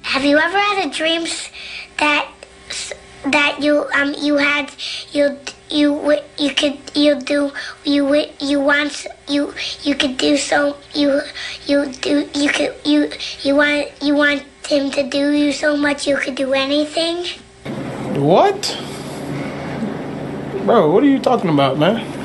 Have you ever had a that that you had you could you do you want you could do so you do you want him to do you so much you could do anything? What? Bro, what are you talking about, man?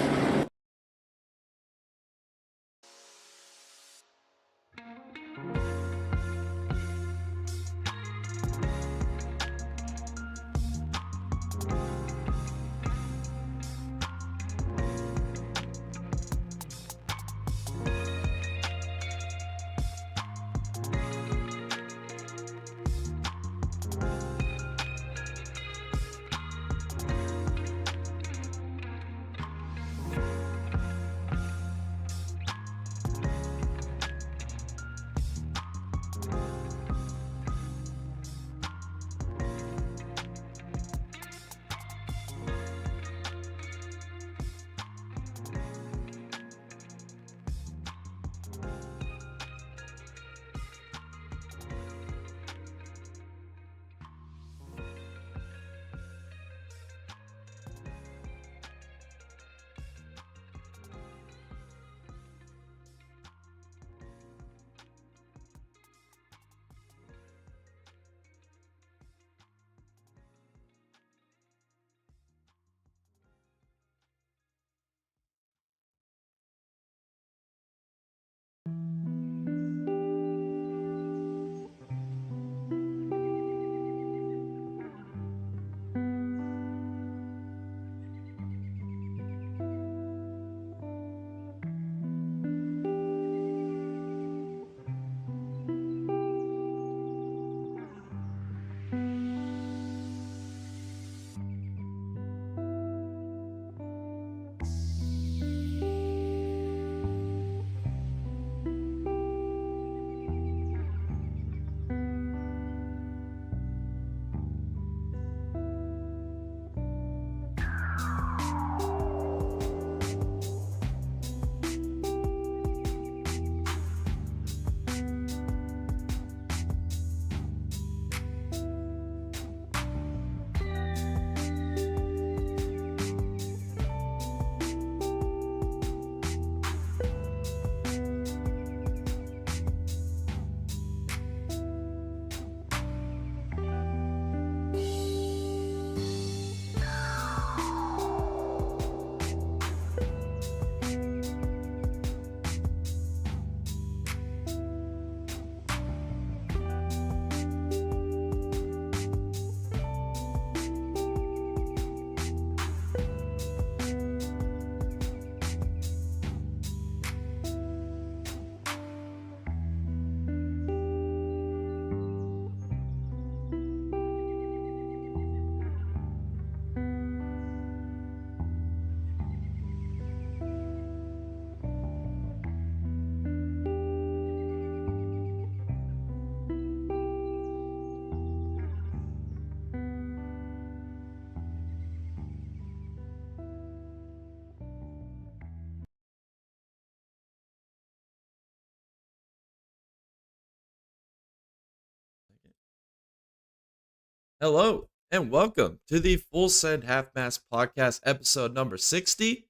Hello and welcome to the Full Send Half Mast Podcast, episode number 60.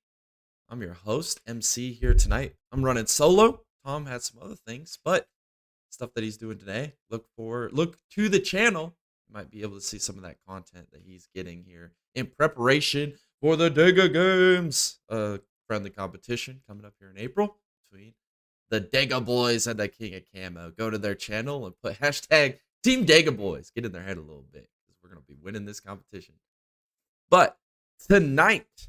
I'm your host, MC, here tonight. I'm running solo. Tom had some other things, but stuff that he's doing today. Look to the channel. You might be able to see some of that content that he's getting here in preparation for the Dega Games, friendly competition coming up here in April between the Dega Boys and the King of Camo. Go to their channel and put hashtag Team Dega Boys. Get in their head a little bit because we're going to be winning this competition. But tonight,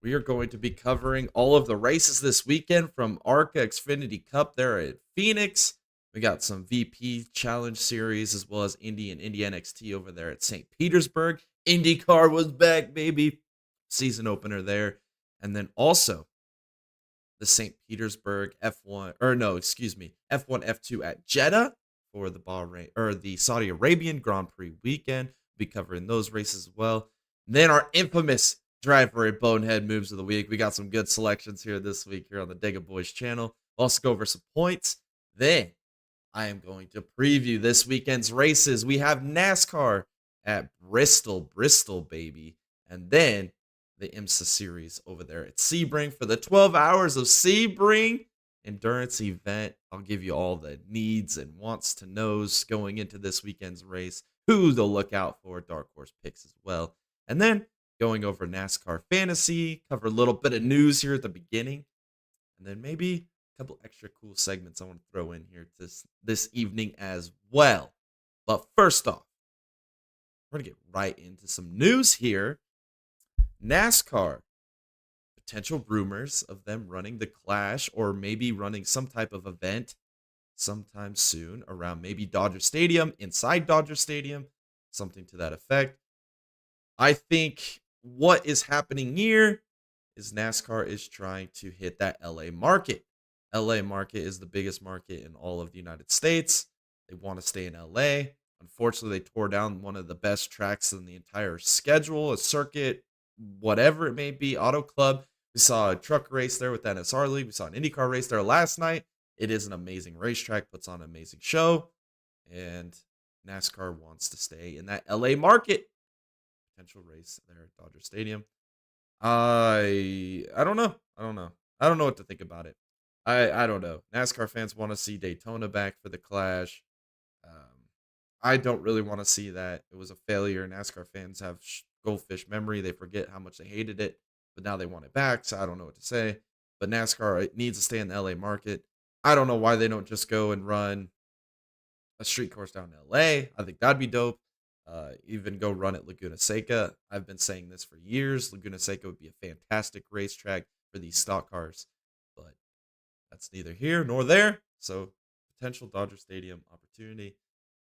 we are going to be covering all of the races this weekend from ARCA Xfinity Cup there at Phoenix. We got some VP Challenge Series as well as Indy and Indy NXT over there at St. Petersburg. IndyCar was back, baby. Season opener there. And then also the St. Petersburg F1, F2 at Jeddah for the the Saudi Arabian Grand Prix weekend. We'll be covering those races as well. And then our infamous driver a bonehead moves of the week. We got some good selections here this week here on the Digga Boys channel. We'll also go over some points. Then I am going to preview this weekend's races. We have NASCAR at Bristol, baby. And then the IMSA series over there at Sebring for the 12 hours of Sebring endurance event. I'll give you all the needs and wants to knows going into this weekend's race, who to look out for, dark horse picks as well. And then going over NASCAR fantasy, cover a little bit of news here at the beginning, and then maybe a couple extra cool segments I want to throw in here this evening as well. But first off, we're going to get right into some news here. NASCAR, potential rumors of them running the Clash or maybe running some type of event sometime soon around maybe Dodger Stadium, inside Dodger Stadium, something to that effect. I think what is happening here is NASCAR is trying to hit that LA market. LA market is the biggest market in all of the United States. They want to stay in LA. Unfortunately, they tore down one of the best tracks in the entire schedule, a circuit, whatever it may be, Auto Club. We saw a truck race there with NSR League. We saw an IndyCar race there last night. It is an amazing racetrack, puts on an amazing show, and NASCAR wants to stay in that LA market. Potential race there at Dodger Stadium. I don't know. I don't know what to think about it. I don't know. NASCAR fans want to see Daytona back for the Clash. I don't really want to see that. It was a failure. NASCAR fans have goldfish memory. They forget how much they hated it, but now they want it back, so I don't know what to say. But NASCAR needs to stay in the LA market. I don't know why they don't just go and run a street course down in LA. I think that'd be dope. Even go run at Laguna Seca. I've been saying this for years. Laguna Seca would be a fantastic racetrack for these stock cars, but that's neither here nor there. So potential Dodger Stadium opportunity.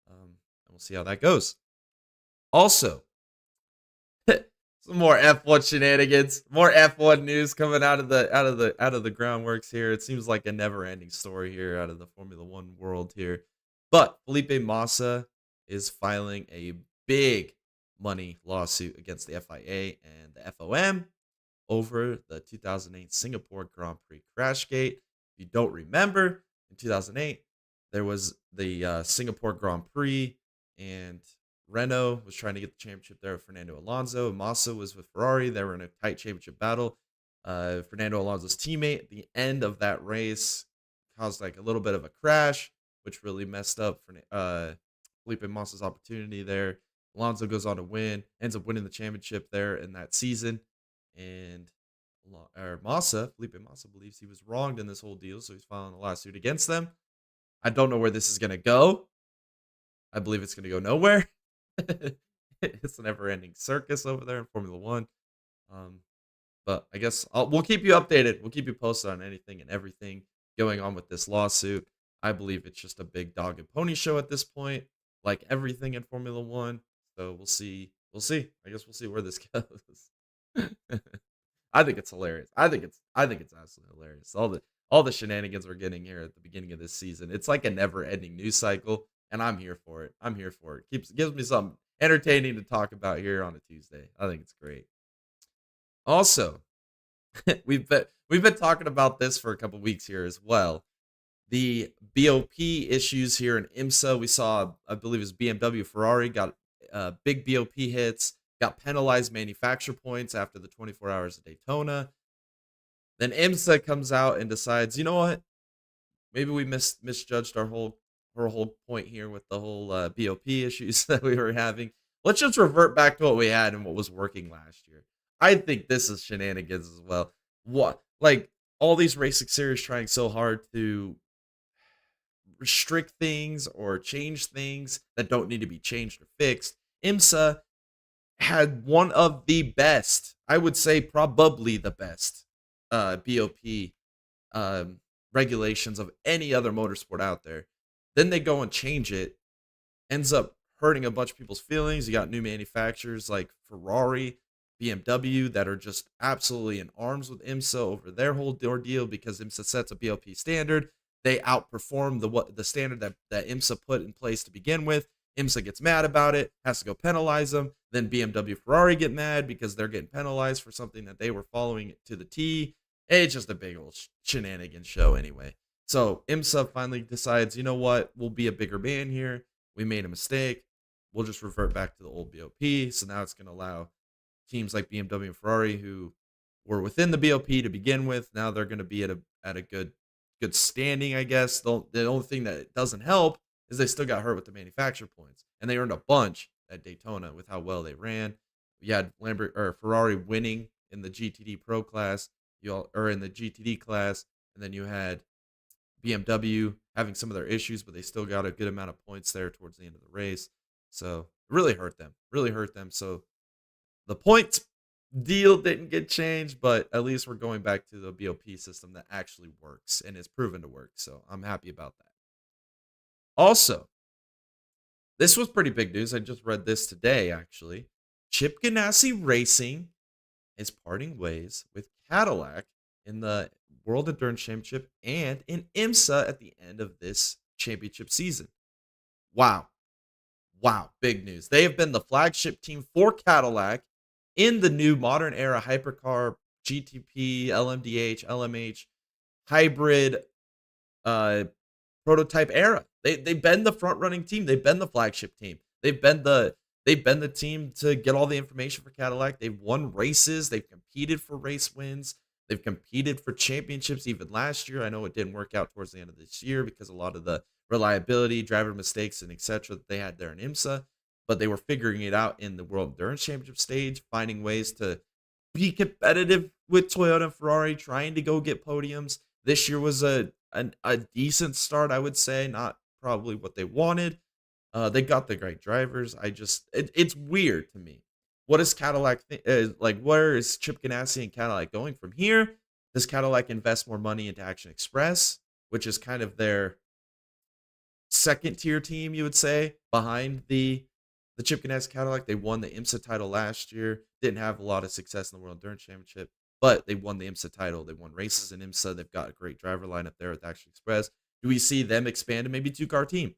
And we'll see how that goes. Also, some more F1 shenanigans, more F1 news coming out of the groundworks here. It seems like a never-ending story here out of the Formula One world here. But Felipe Massa is filing a big money lawsuit against the FIA and the FOM over the 2008 Singapore Grand Prix crashgate. If you don't remember, in 2008, there was the Singapore Grand Prix, and Renault was trying to get the championship there with Fernando Alonso. Massa was with Ferrari. They were in a tight championship battle. Fernando Alonso's teammate at the end of that race caused like a little bit of a crash, which really messed up Felipe Massa's opportunity there. Alonso goes on to win, ends up winning the championship there in that season. And Felipe Massa believes he was wronged in this whole deal, so he's filing a lawsuit against them. I don't know where this is going to go. I believe it's going to go nowhere. It's a never-ending circus over there in Formula One. But I guess we'll keep you updated. We'll keep you posted on anything and everything going on with this lawsuit. I believe it's just a big dog and pony show at this point, like everything in Formula One. So we'll see. I guess we'll see where this goes. I think it's hilarious. I think it's absolutely hilarious. All the shenanigans we're getting here at the beginning of this season. It's like a never-ending news cycle, and I'm here for it. Gives me something entertaining to talk about here on a Tuesday. I think it's great. Also, we've been talking about this for a couple weeks here as well. The BOP issues here in IMSA. We saw, I believe it was BMW, Ferrari got big BOP hits, got penalized manufacturer points after the 24 hours of Daytona. Then IMSA comes out and decides, you know what? Maybe we misjudged our whole point here with the whole BOP issues that we were having. Let's just revert back to what we had and what was working last year. I think this is shenanigans as well. What, like, all these racing series trying so hard to restrict things or change things that don't need to be changed or fixed. IMSA had one of the best, I would say probably the best BOP regulations of any other motorsport out there. Then they go and change it, ends up hurting a bunch of people's feelings. You got new manufacturers like Ferrari, BMW that are just absolutely in arms with IMSA over their whole ordeal because IMSA sets a BOP standard. They outperform the standard that IMSA put in place to begin with. IMSA gets mad about it, has to go penalize them. Then BMW, Ferrari get mad because they're getting penalized for something that they were following to the T. It's just a big old shenanigan show anyway. So IMSA finally decides, you know what? We'll be a bigger man here. We made a mistake. We'll just revert back to the old BOP. So now it's going to allow teams like BMW and Ferrari, who were within the BOP to begin with, now they're going to be at a good standing, I guess. The only thing that doesn't help is they still got hurt with the manufacturer points, and they earned a bunch at Daytona with how well they ran. You had Ferrari winning in the GTD Pro class, or in the GTD class, and then you had BMW having some of their issues, but they still got a good amount of points there towards the end of the race. So it really hurt them. So the points deal didn't get changed, but at least we're going back to the BOP system that actually works and is proven to work. So I'm happy about that. Also, this was pretty big news. I just read this today, actually. Chip Ganassi Racing is parting ways with Cadillac in the World Endurance Championship and in IMSA at the end of this championship season. Wow, big news. They have been the flagship team for Cadillac in the new modern era hypercar, GTP, LMDH, LMH, hybrid prototype era. They've been the front running team. They've been the flagship team. They've been the team to get all the information for Cadillac. They've won races. They've competed for race wins. They've competed for championships even last year. I know it didn't work out towards the end of this year because a lot of the reliability, driver mistakes, and etc. that they had there in IMSA, but they were figuring it out in the World Endurance Championship stage, finding ways to be competitive with Toyota and Ferrari, trying to go get podiums. This year was a decent start, I would say, not probably what they wanted. They got the great drivers. It's weird to me. What is Cadillac where is Chip Ganassi and Cadillac going from here? Does Cadillac invest more money into Action Express, which is kind of their second tier team, you would say, behind the Chip Ganassi Cadillac? They won the IMSA title last year. Didn't have a lot of success in the World Endurance Championship, but they won the IMSA title. They won races in IMSA. They've got a great driver lineup there with Action Express. Do we see them expand to maybe two-car team?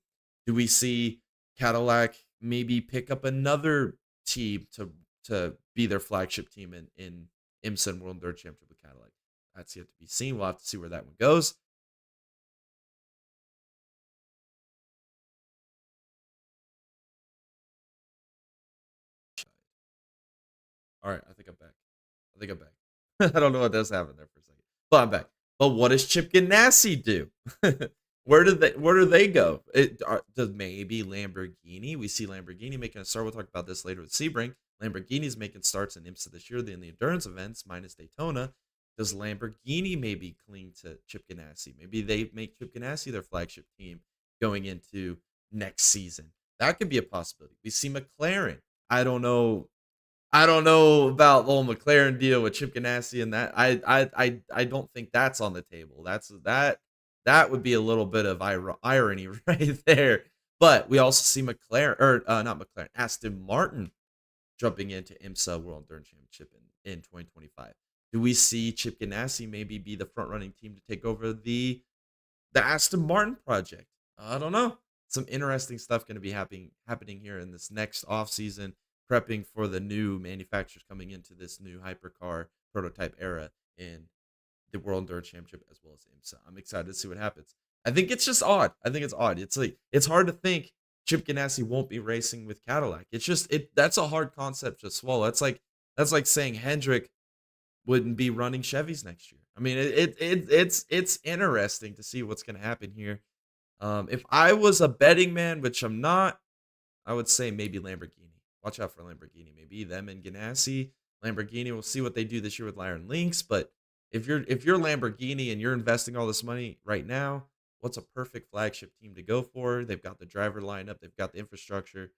Do we see Cadillac maybe pick up another team to be their flagship team in IMSA and World Endurance Championship with Cadillac? That's yet to be seen. We'll have to see where that one goes. All right, I think I'm back. I don't know what does happen there for a second, but I'm back. But what does Chip Ganassi do? Where do they go? Does maybe Lamborghini? We see Lamborghini making a start. We'll talk about this later with Sebring. Lamborghini's making starts in IMSA this year, in the endurance events, minus Daytona. Does Lamborghini maybe cling to Chip Ganassi? Maybe they make Chip Ganassi their flagship team going into next season. That could be a possibility. We see McLaren. I don't know about the whole McLaren deal with Chip Ganassi and that. I don't think that's on the table. That would be a little bit of irony right there. But we also see Aston Martin jumping into IMSA World Endurance Championship in 2025. Do we see Chip Ganassi maybe be the front running team to take over the Aston Martin project? I don't know. Some interesting stuff going to be happening here in this next offseason, prepping for the new manufacturers coming into this new hypercar prototype era in the World Endurance Championship as well as IMSA. I'm excited to see what happens. I think it's just odd. It's hard to think Chip Ganassi won't be racing with Cadillac. That's a hard concept to swallow. That's like saying Hendrick wouldn't be running Chevys next year. I mean, it's interesting to see what's going to happen here. If I was a betting man, which I'm not, I would say maybe Lamborghini. Watch out for Lamborghini. Maybe them and Ganassi. Lamborghini, we'll see what they do this year with Lyron Lynx. But if you're Lamborghini and you're investing all this money right now, what's a perfect flagship team to go for? They've got the driver lineup. They've got the infrastructure.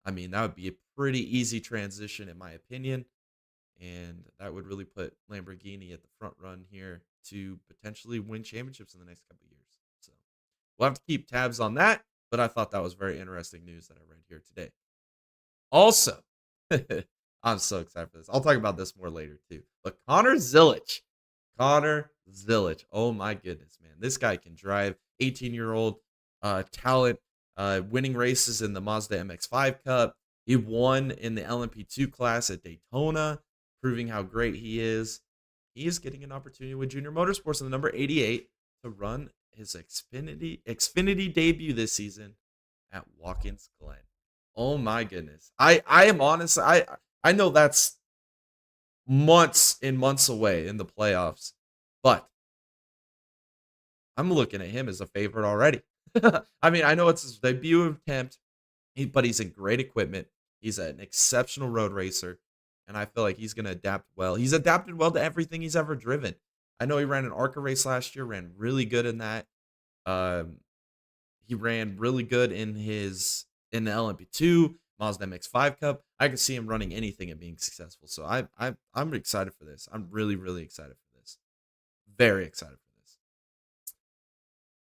I mean, that would be a pretty easy transition in my opinion. And that would really put Lamborghini at the front run here to potentially win championships in the next couple of years. So we'll have to keep tabs on that. But I thought that was very interesting news that I read here today. Also, I'm so excited for this. I'll talk about this more later too. But Connor Zilisch, oh my goodness, man. This guy can drive. 18-year-old talent. winning races in the Mazda MX-5 Cup. He won in the LMP2 class at Daytona, proving how great he is. He is getting an opportunity with Junior Motorsports in the number 88 to run his Xfinity debut this season at Watkins Glen. Oh my goodness. I am honest. I know that's months and months away in the playoffs, but I'm looking at him as a favorite already. I mean, I know it's his debut attempt, but he's in great equipment. He's an exceptional road racer, and I feel like he's going to adapt well. He's adapted well to everything he's ever driven. I know he ran an ARCA race last year, ran really good in that. He ran really good in the LMP2, Mazda MX-5 Cup. I could see him running anything and being successful. So I'm excited for this. I'm really, really excited for this. Very excited for this.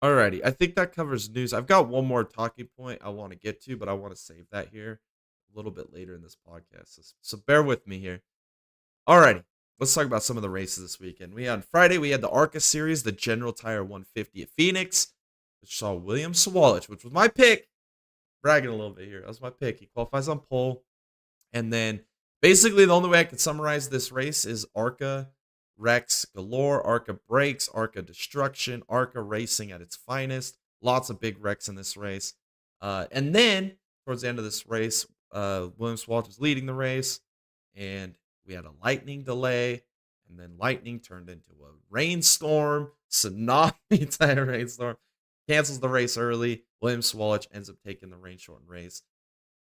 Alrighty, I think that covers news. I've got one more talking point I want to get to, but I want to save that here a little bit later in this podcast. So bear with me here. Alrighty, let's talk about some of the races this weekend. On Friday, we had the ARCA Series, the General Tire 150 at Phoenix, which saw William Sawalich, which was my pick. Bragging a little bit here. That was my pick. He qualifies on pole. And then basically the only way I can summarize this race is ARCA wrecks galore, ARCA breaks, ARCA destruction, ARCA racing at its finest. Lots of big wrecks in this race. And then towards the end of this race, William Sawalich was leading the race, and we had a lightning delay, and then lightning turned into a rainstorm, tsunami type rainstorm. Cancels the race early. William Sawalich ends up taking the rain-shortened race.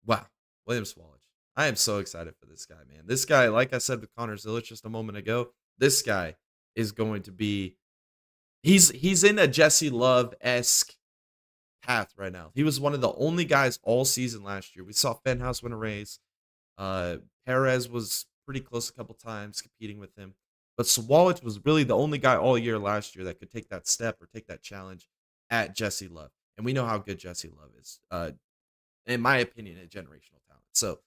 Wow, William Sawalich. I am so excited for this guy, man. This guy, like I said with Connor Zilic just a moment ago, this guy is going to be he's in a Jesse Love-esque path right now. He was one of the only guys all season last year. We saw Fenhouse win a race. Perez was pretty close a couple times competing with him. But Sawalich was really the only guy all year last year that could take that step or take that challenge at Jesse Love. And we know how good Jesse Love is. In my opinion, a generational talent. So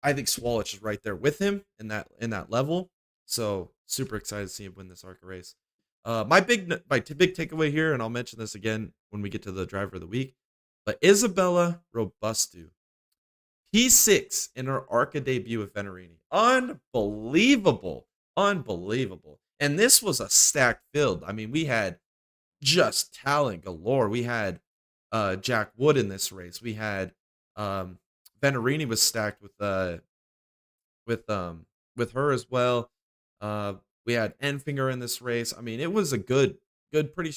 I think Sawalich is right there with him in that level. So super excited to see him win this ARCA race. My big takeaway here, and I'll mention this again when we get to the driver of the week, but Isabella Robusto, P6 in her ARCA debut with Venerini. Unbelievable. And this was a stacked field. I mean, we had just talent galore. We had Jack Wood in this race. We had Venerini was stacked with her as well. We had Enfinger in this race. I mean, it was a pretty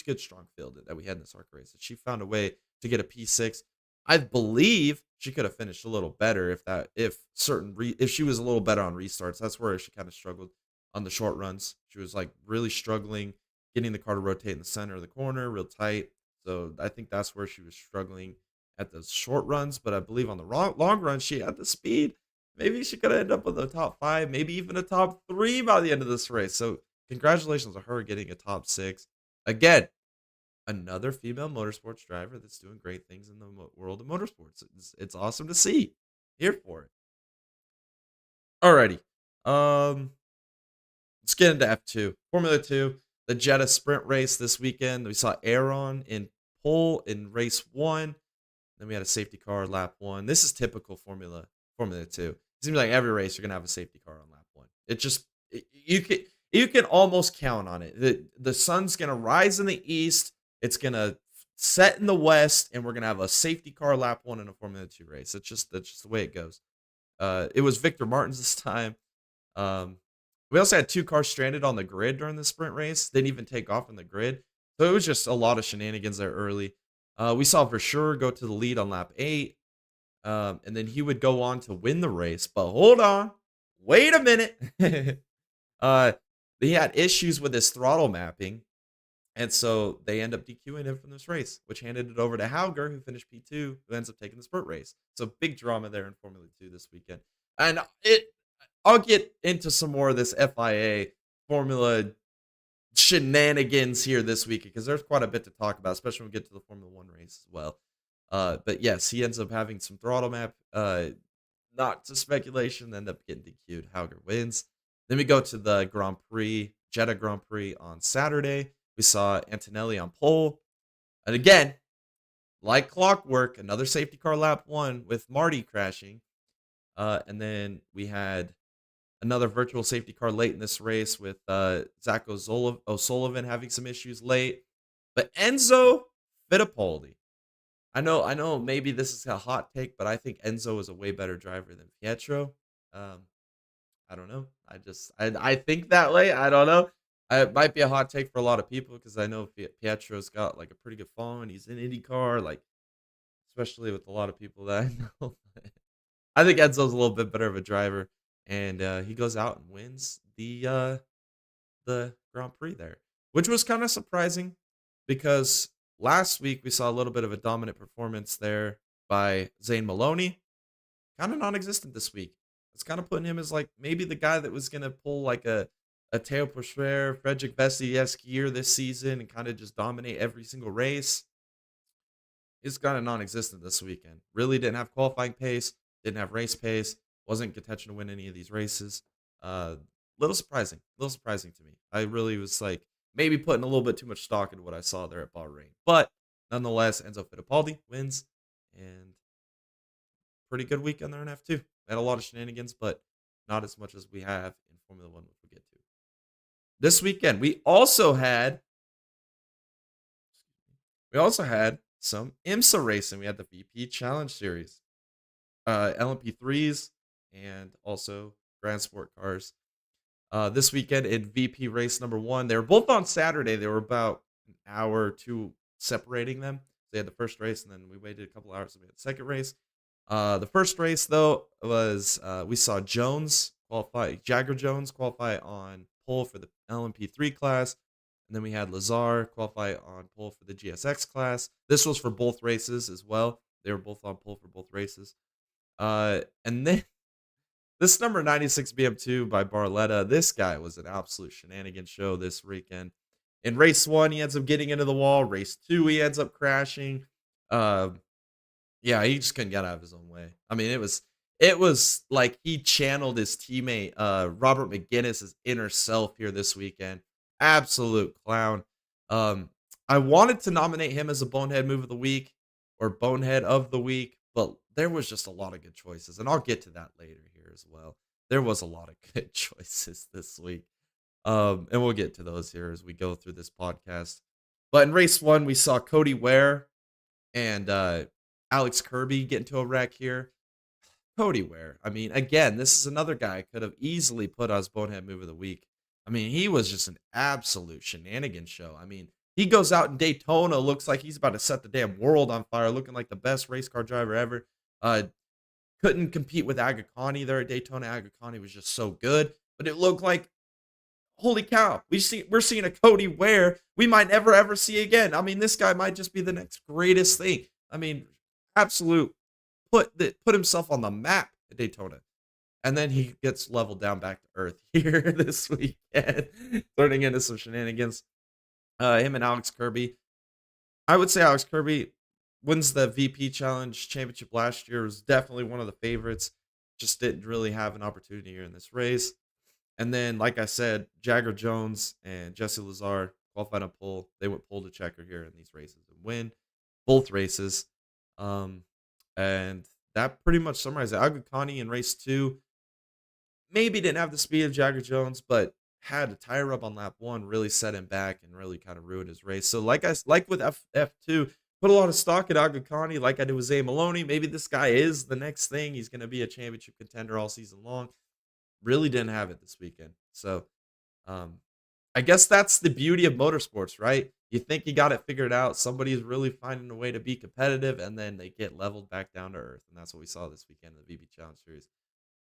good strong field that we had in this ARCA race. She found a way to get a P6. I believe she could have finished a little better if she was a little better on restarts. That's where she kind of struggled on the short runs. She was like really struggling getting the car to rotate in the center of the corner real tight. So I think that's where she was struggling at those short runs. But I believe on the long run, she had the speed. Maybe she could end up with a top 5, maybe even a top 3 by the end of this race. So congratulations on her getting a top 6. Again, another female motorsports driver that's doing great things in the world of motorsports. It's awesome to see. Here for it. Alrighty. Let's get into F2. Formula 2. The Jeddah sprint race this weekend. We saw Aaron in pole in race 1. Then we had a safety car lap 1. This is typical Formula 2. It seems like every race you're gonna have a safety car on lap 1. You can almost count on it. The sun's gonna rise in the east. It's gonna set in the west, and we're gonna have a safety car lap 1 in a Formula 2 race. That's just the way it goes. It was Victor Martins this time. We also had 2 cars stranded on the grid during the sprint race. Didn't even take off on the grid. So it was just a lot of shenanigans there early. We saw Versure go to the lead on lap 8. And then he would go on to win the race. But hold on. Wait a minute. He had issues with his throttle mapping. And so they end up DQing him from this race, which handed it over to Hauger, who finished P2, who ends up taking the sprint race. So big drama there in Formula 2 this weekend. And I'll get into some more of this FIA Formula shenanigans here this week because there's quite a bit to talk about, especially when we get to the Formula 1 race as well. But yes, he ends up having some throttle map, not to speculation, end up getting DQ'd. Hauger wins. Then we go to the Grand Prix, Jeddah Grand Prix on Saturday. We saw Antonelli on pole. And again, like clockwork, another safety car lap 1 with Marty crashing. And then we had another virtual safety car late in this race with Zach O'Sullivan having some issues late. But Enzo Fittipaldi. I know maybe this is a hot take, but I think Enzo is a way better driver than Pietro. Um, I don't know. I think that way. I don't know. It might be a hot take for a lot of people because I know Pietro's got like a pretty good following. He's in IndyCar, like especially with a lot of people that I know. I think Enzo's a little bit better of a driver, and he goes out and wins the Grand Prix there, which was kind of surprising because last week we saw a little bit of a dominant performance there by Zane Maloney. Kind of non-existent this week. It's kind of putting him as like maybe the guy that was gonna pull like a Teo Pourchaire, Frederick Vesey-esque year this season and kind of just dominate every single race. Is kind of non-existent this weekend. Really didn't have qualifying pace, didn't have race pace, wasn't contention to win any of these races. Uh, little surprising to me. I really was like maybe putting a little bit too much stock into what I saw there at Bahrain, but nonetheless, Enzo Fittipaldi wins and pretty good weekend there in F2. Had a lot of shenanigans, but not as much as we have in Formula One, which we'll get to. This weekend, we also had some IMSA racing. We had the VP Challenge Series, LMP3s, and also Grand Sport cars. This weekend in VP race number 1, they were both on Saturday. They were about an hour or two separating them. They had the first race, and then we waited a couple hours and we had the second race. The first race, though, was we saw Jagger Jones qualify on pole for the LMP3 class. And then we had Lazar qualify on pole for the GSX class. This was for both races as well. They were both on pole for both races. And then this number 96 BM2 by Barletta, this guy was an absolute shenanigan show this weekend. In race 1, he ends up getting into the wall. Race 2, he ends up crashing. Yeah, he just couldn't get out of his own way. I mean, it was like he channeled his teammate Robert McGinnis's inner self here this weekend. Absolute clown. I wanted to nominate him as a bonehead move of the week or bonehead of the week, but there was just a lot of good choices, and I'll get to that later here as well. There was a lot of good choices this week, and we'll get to those here as we go through this podcast. But in race 1, we saw Cody Ware and Alex Kirby get into a wreck here. Cody Ware, I mean, again, this is another guy I could have easily put as bonehead move of the week. I mean, he was just an absolute shenanigan show. I mean, he goes out in Daytona, looks like he's about to set the damn world on fire, looking like the best race car driver ever. Couldn't compete with Agakani there at Daytona. Agakani was just so good, but it looked like, holy cow, we're seeing a Cody Ware we might never ever see again. I mean, this guy might just be the next greatest thing. I mean, absolute put himself on the map at Daytona. And then he gets leveled down back to earth here this weekend, turning into some shenanigans. Him and Alex Kirby. I would say Alex Kirby wins the VP Challenge Championship last year. Was definitely one of the favorites. Just didn't really have an opportunity here in this race. And then, like I said, Jagger Jones and Jesse Lazar qualified on pole. They went pole to checker here in these races and win both races. And that pretty much summarizes it. Agakani in race 2 maybe didn't have the speed of Jagger Jones, but had a tire rub on lap 1, really set him back and really kind of ruined his race. So like with F2, put a lot of stock at Agakani like I did with Zay Maloney. Maybe this guy is the next thing. He's going to be a championship contender all season long. Really didn't have it this weekend. So I guess that's the beauty of motorsports, right? You think you got it figured out. Somebody's really finding a way to be competitive, and then they get leveled back down to earth. And that's what we saw this weekend in the VP Challenge Series.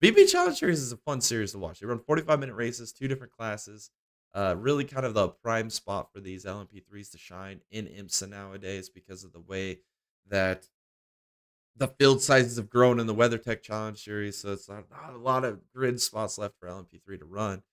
VP Challenge Series is a fun series to watch. They run 45-minute races, 2 different classes. Really kind of the prime spot for these LMP3s to shine in IMSA nowadays because of the way that the field sizes have grown in the WeatherTech Challenge Series. So it's not a lot of grid spots left for LMP3 to run.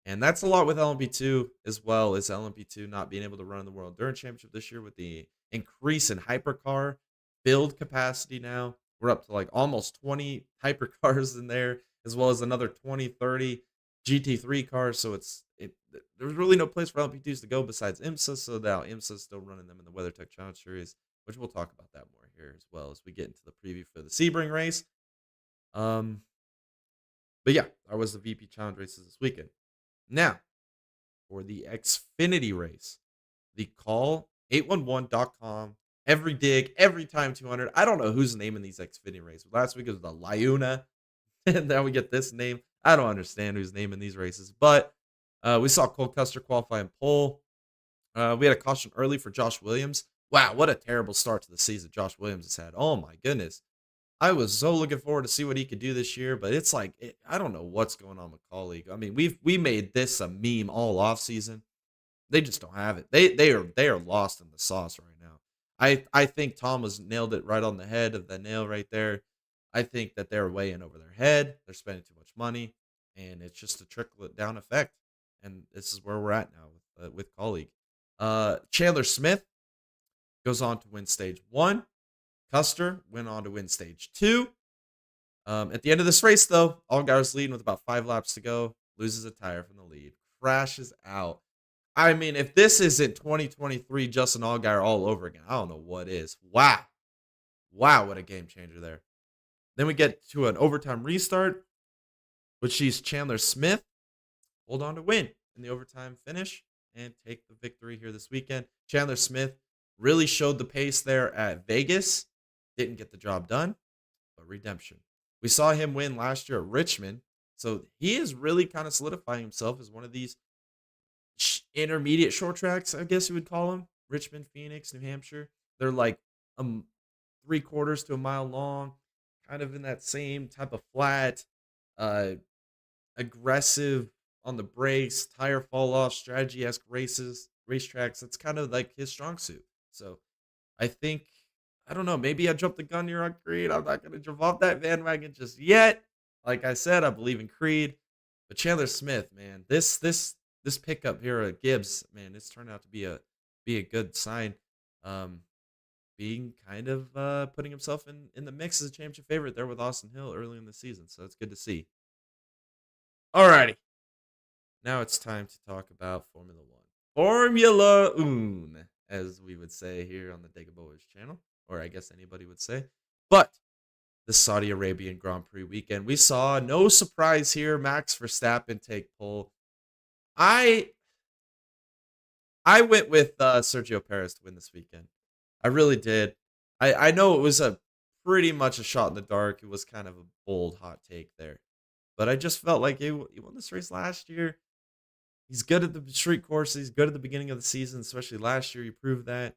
And that's a lot with LMP2 as well, as LMP2 not being able to run in the World Endurance Championship this year with the increase in hypercar build capacity now. We're up to like almost 20 hypercars in there, as well as another 20, 30 GT3 cars. So there's really no place for LMP2s to go besides IMSA. So now IMSA is still running them in the WeatherTech Challenge Series. which we'll talk about that more here as well as we get into the preview for the Sebring race. But yeah, that was the VP Challenge races this weekend. Now, for the Xfinity race, the call811.com, every dig, every time 200. I don't know who's naming these Xfinity races. Last week it was the Lyuna, and now we get this name. I don't understand who's naming these races, but we saw Cole Custer qualify in pole. We had a caution early for Josh Williams. Wow, what a terrible start to the season Josh Williams has had. Oh my goodness. I was so looking forward to see what he could do this year, but it's like I don't know what's going on with colleague. I mean, we made this a meme all off season. They just don't have it. They are lost in the sauce right now. I think Tom was nailed it right on the head of the nail right there. I think that they're way in over their head. They're spending too much money, and it's just a trickle down effect. And this is where we're at now with colleague. Chandler Smith goes on to win stage 1. Custer went on to win stage 2. At the end of this race, though, Allgaier's leading with about 5 laps to go. Loses a tire from the lead. Crashes out. I mean, if this isn't 2023 Justin Allgaier all over again, I don't know what is. Wow. Wow, what a game changer there. Then we get to an overtime restart, which sees Chandler Smith hold on to win in the overtime finish and take the victory here this weekend. Chandler Smith really showed the pace there at Vegas. Didn't get the job done, but redemption. We saw him win last year at Richmond, so he is really kind of solidifying himself as one of these intermediate short tracks, I guess you would call them. Richmond, Phoenix, New Hampshire. They're like 3/4 to a mile long, kind of in that same type of flat, aggressive on the brakes, tire fall off, strategy-esque racetracks. That's kind of like his strong suit. So I think, I don't know, maybe I jumped the gun here on Creed. I'm not going to jump off that bandwagon just yet. Like I said, I believe in Creed. But Chandler Smith, man, this pickup here at Gibbs, man, it's turned out to be a good sign. Being kind of putting himself in the mix as a championship favorite there with Austin Hill early in the season. So that's good to see. Alrighty. Now it's time to talk about Formula One. Formula Un, as we would say here on the Dega Boys channel, or I guess anybody would say. But the Saudi Arabian Grand Prix weekend, we saw no surprise here. Max Verstappen take pole. I went with Sergio Perez to win this weekend. I really did. I know it was a pretty much a shot in the dark. It was kind of a bold, hot take there. But I just felt like he won this race last year. He's good at the street courses. He's good at the beginning of the season, especially last year. He proved that.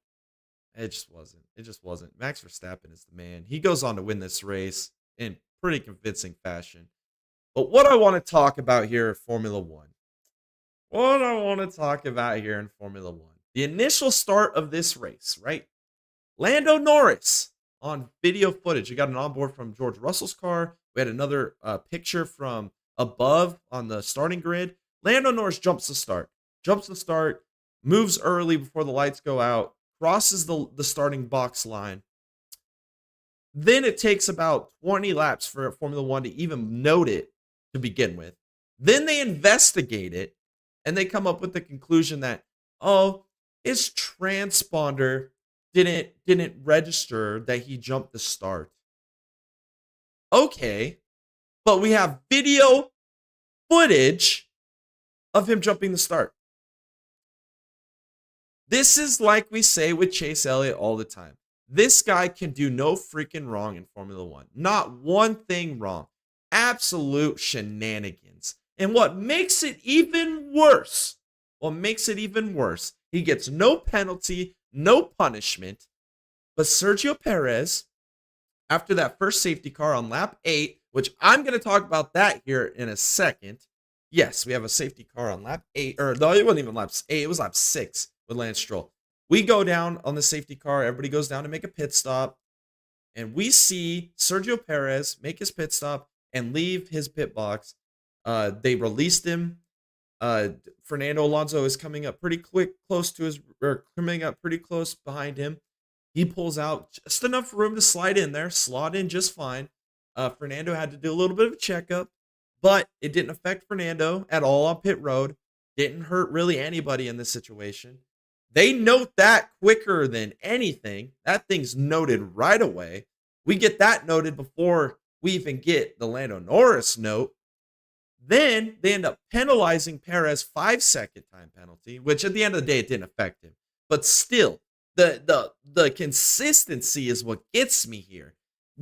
It just wasn't. It just wasn't. Max Verstappen is the man. He goes on to win this race in pretty convincing fashion. But what I want to talk about here at Formula One. The initial start of this race, right? Lando Norris on video footage. We got an onboard from George Russell's car. We had another picture from above on the starting grid. Lando Norris jumps the start, moves early before the lights go out, crosses the starting box line. Then it takes about 20 laps for Formula One to even note it to begin with. Then they investigate it, and they come up with the conclusion that, his transponder didn't register that he jumped the start. Okay, but we have video footage of him jumping the start. This is like we say with Chase Elliott all the time. This guy can do no freaking wrong in Formula One. Not one thing wrong. Absolute shenanigans. And what makes it even worse, he gets no penalty, no punishment. But Sergio Perez, after that first safety car on lap 8, which I'm going to talk about that here in a second. Yes, we have a safety car on lap 8. Or no, it wasn't even lap 8. It was lap 6 with Lance Stroll. We go down on the safety car. Everybody goes down to make a pit stop. And we see Sergio Perez make his pit stop and leave his pit box. They released him. Fernando Alonso is coming up pretty close behind him. He pulls out just enough room to slide in there, slot in just fine. Fernando had to do a little bit of a checkup, but it didn't affect Fernando at all on pit road. Didn't hurt really anybody in this situation. They note that quicker than anything. That thing's noted right away. We get that noted before we even get the Lando Norris note. Then they end up penalizing Perez 5-second time penalty, which at the end of the day, it didn't affect him. But still, the consistency is what gets me here.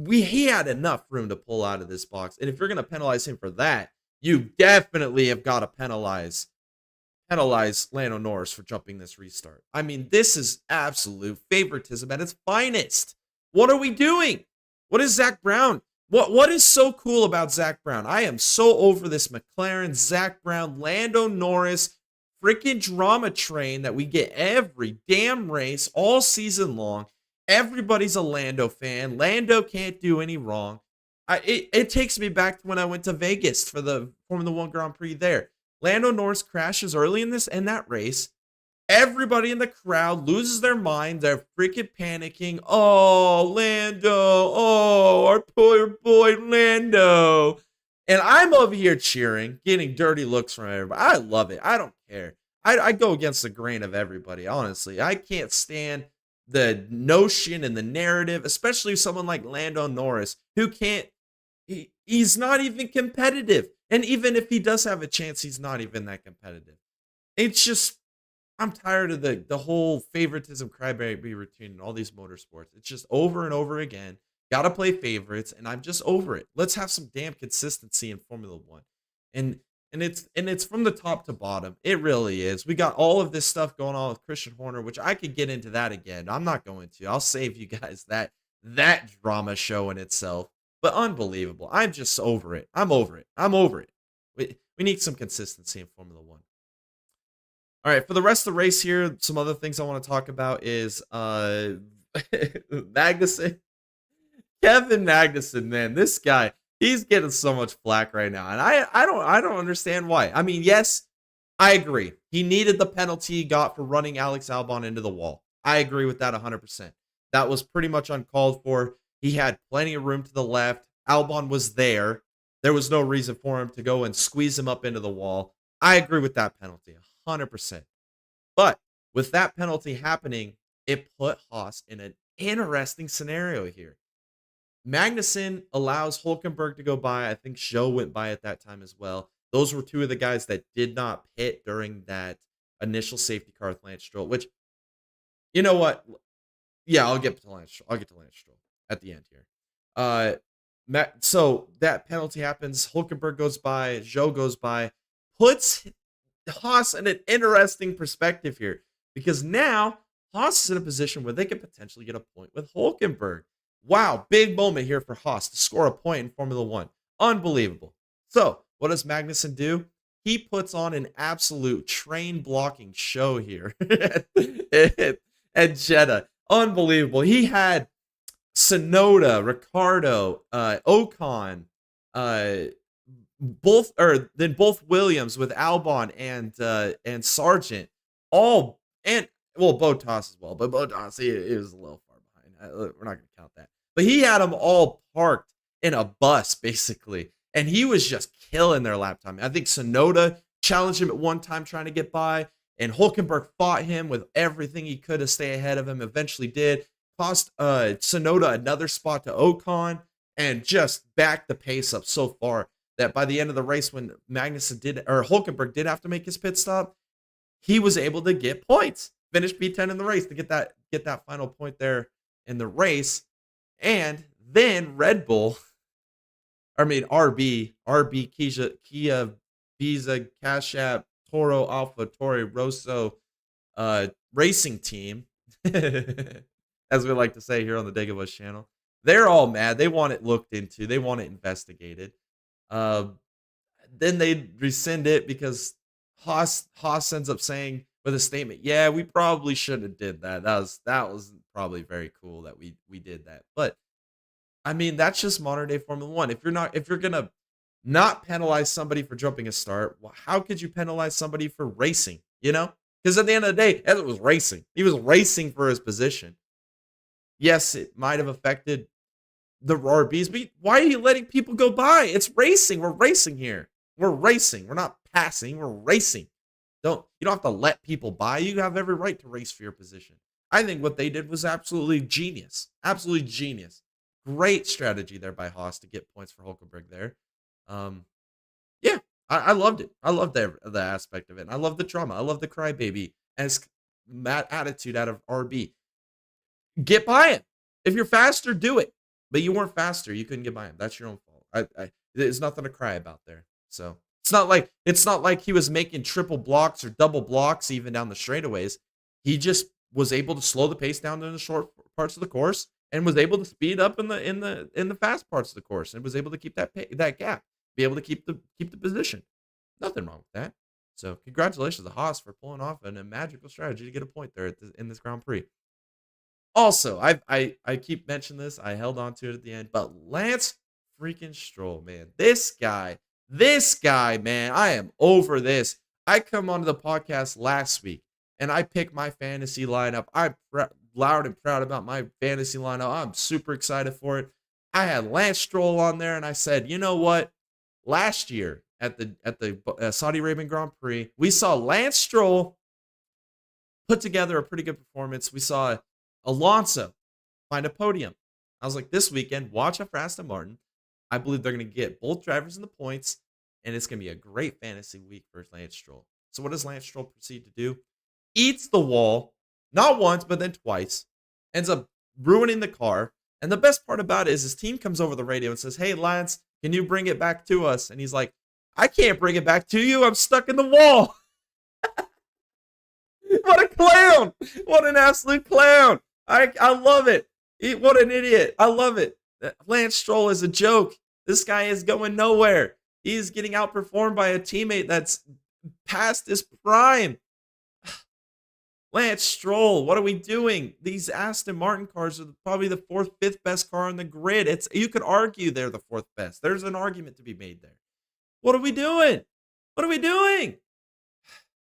He had enough room to pull out of this box. And if you're going to penalize him for that, you definitely have got to penalize Lando Norris for jumping this restart. I mean, this is absolute favoritism at its finest. What are we doing? What is Zach Brown? What is so cool about Zach Brown? I am so over this McLaren, Zach Brown, Lando Norris freaking drama train that we get every damn race all season long. Everybody's a Lando fan. Lando can't do any wrong. It takes me back to when I went to Vegas for the Formula One Grand Prix there. Lando Norris crashes early in that race. Everybody in the crowd loses their mind. They're freaking panicking. Oh, Lando. Oh, our poor boy Lando. And I'm over here cheering, getting dirty looks from everybody. I love it. I don't care. I go against the grain of everybody, honestly. I can't stand the notion and the narrative, especially someone like Lando Norris, who he's not even competitive. And even if he does have a chance, he's not even that competitive. It's just, I'm tired of the whole favoritism crybaby routine and all these motorsports. It's just over and over again. Got to play favorites, and I'm just over it. Let's have some damn consistency in Formula One. And it's from the top to bottom. It really is. We got all of this stuff going on with Christian Horner, which I could get into that again. I'm not going to. I'll save you guys that drama show in itself. But unbelievable. I'm just over it. I'm over it. We need some consistency in Formula One. All right, for the rest of the race here, some other things I want to talk about is Magnussen. Kevin Magnussen, man, this guy, he's getting so much flack right now. And I don't understand why. I mean, yes, I agree. He needed the penalty he got for running Alex Albon into the wall. I agree with that 100%. That was pretty much uncalled for. He had plenty of room to the left. Albon was there. There was no reason for him to go and squeeze him up into the wall. I agree with that penalty, 100%. But with that penalty happening, it put Haas in an interesting scenario here. Magnussen allows Hülkenberg to go by. I think Zhou went by at that time as well. Those were two of the guys that did not pit during that initial safety car with Lance Stroll, which, you know what? Yeah, I'll get to Lance Stroll at the end here. So that penalty happens. Hülkenberg goes by. Zhou goes by. Puts Haas in an interesting perspective here, because now Haas is in a position where they could potentially get a point with Hülkenberg. Wow, big moment here for Haas to score a point in Formula One. Unbelievable. So, what does Magnussen do? He puts on an absolute train-blocking show here at Jeddah. Unbelievable. He had Tsunoda, Ricciardo, Ocon, both Williams with Albon and Sargent, all, and Bottas as well, but Bottas he was a little far behind. We're not going to count that. But he had them all parked in a bus, basically. And he was just killing their lap time. I think Tsunoda challenged him at one time trying to get by. And Hülkenberg fought him with everything he could to stay ahead of him. Eventually did. Cost Tsunoda another spot to Ocon. And just backed the pace up so far that by the end of the race, when Hülkenberg did have to make his pit stop, he was able to get points. Finish P10 in the race to get that final point there in the race. And then RB, Kia, Visa, Cash App, Toro, Alpha, Tori, Rosso, racing team, as we like to say here on the Dagobus channel. They're all mad. They want it looked into. They want it investigated. Then they rescind it because Haas ends up saying with a statement, yeah, we probably shouldn't have did that. That was probably very cool that we did that. But I mean, that's just modern day Formula One. If you're gonna not penalize somebody for jumping a start, well, how could you penalize somebody for racing? You know? Because at the end of the day, it was racing. He was racing for his position. Yes, it might have affected the RBs, but why are you letting people go by? It's racing. We're racing here. We're racing. We're not passing. We're racing. You don't have to let people by. You have every right to race for your position. I think what they did was absolutely genius. Absolutely genius. Great strategy there by Haas to get points for Hulkenberg there. Yeah, I loved it. I loved the aspect of it. And I love the drama. I love the crybaby as attitude out of RB. Get by him. If you're faster, do it. But you weren't faster. You couldn't get by him. That's your own fault. There's nothing to cry about there. So it's not like he was making triple blocks or double blocks even down the straightaways. He just was able to slow the pace down in the short parts of the course and was able to speed up in the fast parts of the course and was able to keep that gap, be able to keep the position. Nothing wrong with that. So congratulations to Haas for pulling off a magical strategy to get a point there in this Grand Prix. Also, I keep mentioning this. I held on to it at the end, but Lance freaking Stroll, man, this guy, man, I am over this. I come onto the podcast last week and I picked my fantasy lineup. I'm loud and proud about my fantasy lineup. I'm super excited for it. I had Lance Stroll on there, and I said, you know what? Last year at the Saudi Arabian Grand Prix, we saw Lance Stroll put together a pretty good performance. We saw Alonso find a podium. I was like, this weekend, watch out for Aston Martin. I believe they're going to get both drivers in the points, and it's going to be a great fantasy week for Lance Stroll. So what does Lance Stroll proceed to do? Eats the wall, not once, but then twice. Ends up ruining the car. And the best part about it is his team comes over the radio and says, hey, Lance, can you bring it back to us? And he's like, I can't bring it back to you. I'm stuck in the wall. What a clown. What an absolute clown. I love it. What an idiot. I love it. Lance Stroll is a joke. This guy is going nowhere. He's getting outperformed by a teammate that's past his prime. Lance Stroll, what are we doing? These Aston Martin cars are probably the fourth, fifth best car on the grid. You could argue they're the fourth best. There's an argument to be made there. What are we doing? What are we doing?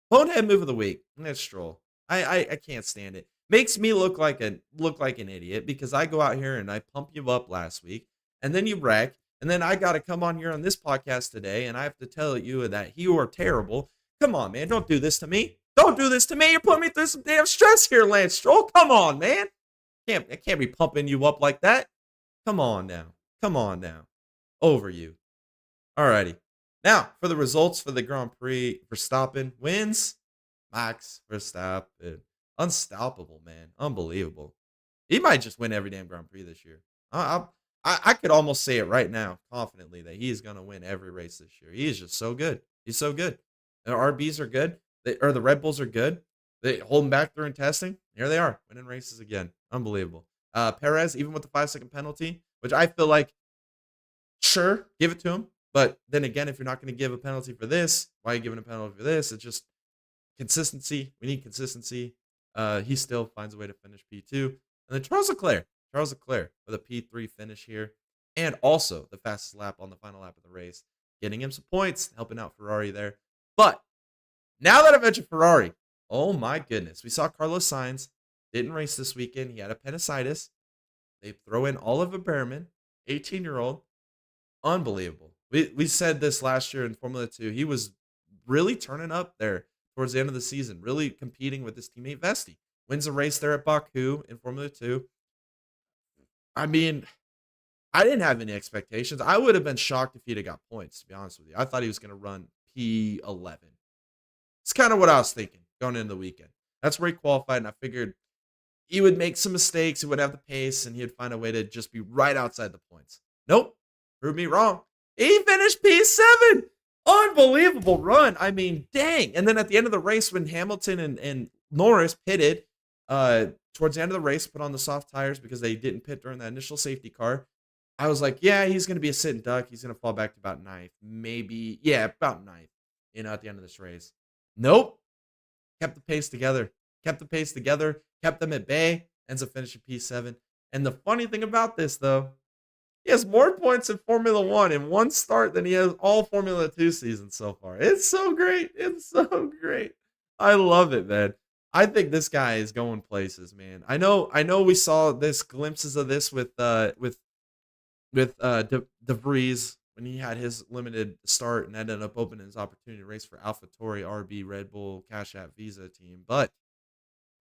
Bonehead move of the week. Lance Stroll. I can't stand it. Makes me look like an idiot because I go out here and I pump you up last week and then you wreck. And then I got to come on here on this podcast today and I have to tell you that you are terrible. Come on, man. Don't do this to me. Don't do this to me. You're putting me through some damn stress here, Lance Stroll. Come on, man. I can't be pumping you up like that. Come on now. Come on now. Over you. Alrighty. Now, for the results for the Grand Prix, Verstappen wins. Max Verstappen. Unstoppable, man. Unbelievable. He might just win every damn Grand Prix this year. I could almost say it right now, confidently, that he is going to win every race this year. He is just so good. He's so good. The RBs are good. The Red Bulls are good. They hold him back during testing. Here they are, winning races again. Unbelievable. Perez, even with the 5-second penalty, which I feel like, sure, give it to him. But then again, if you're not going to give a penalty for this, why are you giving a penalty for this? It's just consistency. We need consistency. He still finds a way to finish P2. And then Charles Leclerc with a P3 finish here. And also the fastest lap on the final lap of the race. Getting him some points, helping out Ferrari there. But now that I mentioned Ferrari, oh my goodness. We saw Carlos Sainz. Didn't race this weekend. He had appendicitis. They throw in Oliver Behrman, 18-year-old. Unbelievable. We said this last year in Formula 2. He was really turning up there towards the end of the season, really competing with his teammate Vesti. Wins a race there at Baku in Formula 2. I mean, I didn't have any expectations. I would have been shocked if he'd have got points, to be honest with you. I thought he was going to run P11. It's kind of what I was thinking going into the weekend. That's where he qualified, and I figured he would make some mistakes, he would have the pace, and he'd find a way to just be right outside the points. Nope. Proved me wrong. He finished P7. Unbelievable run. I mean, dang. And then at the end of the race, when Hamilton and Norris pitted towards the end of the race, put on the soft tires because they didn't pit during that initial safety car, I was like, yeah, he's going to be a sit and duck. He's going to fall back to about ninth. Maybe, yeah, about ninth, at the end of this race. Nope. Kept the pace together. Kept them at bay. Ends up finishing P7. And the funny thing about this, though, he has more points in Formula 1 in one start than he has all Formula 2 seasons so far. It's so great. It's so great. I love it, man. I think this guy is going places, man. I know we saw glimpses of this with De Vries when he had his limited start and ended up opening his opportunity to race for AlphaTauri, RB, Red Bull, Cash App, Visa team. But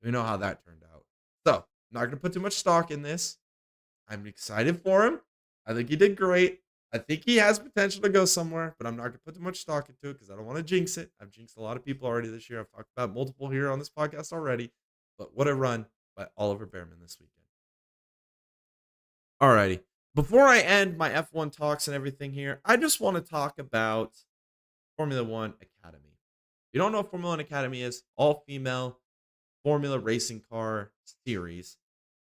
we know how that turned out. So, I'm not going to put too much stock in this. I'm excited for him. I think he did great. I think he has potential to go somewhere, but I'm not going to put too much stock into it because I don't want to jinx it. I've jinxed a lot of people already this year. I've talked about multiple here on this podcast already. But what a run by Oliver Behrman this weekend. Alrighty. Before I end my F1 talks and everything here, I just want to talk about Formula One Academy. If you don't know what Formula One Academy is, all female Formula racing car series.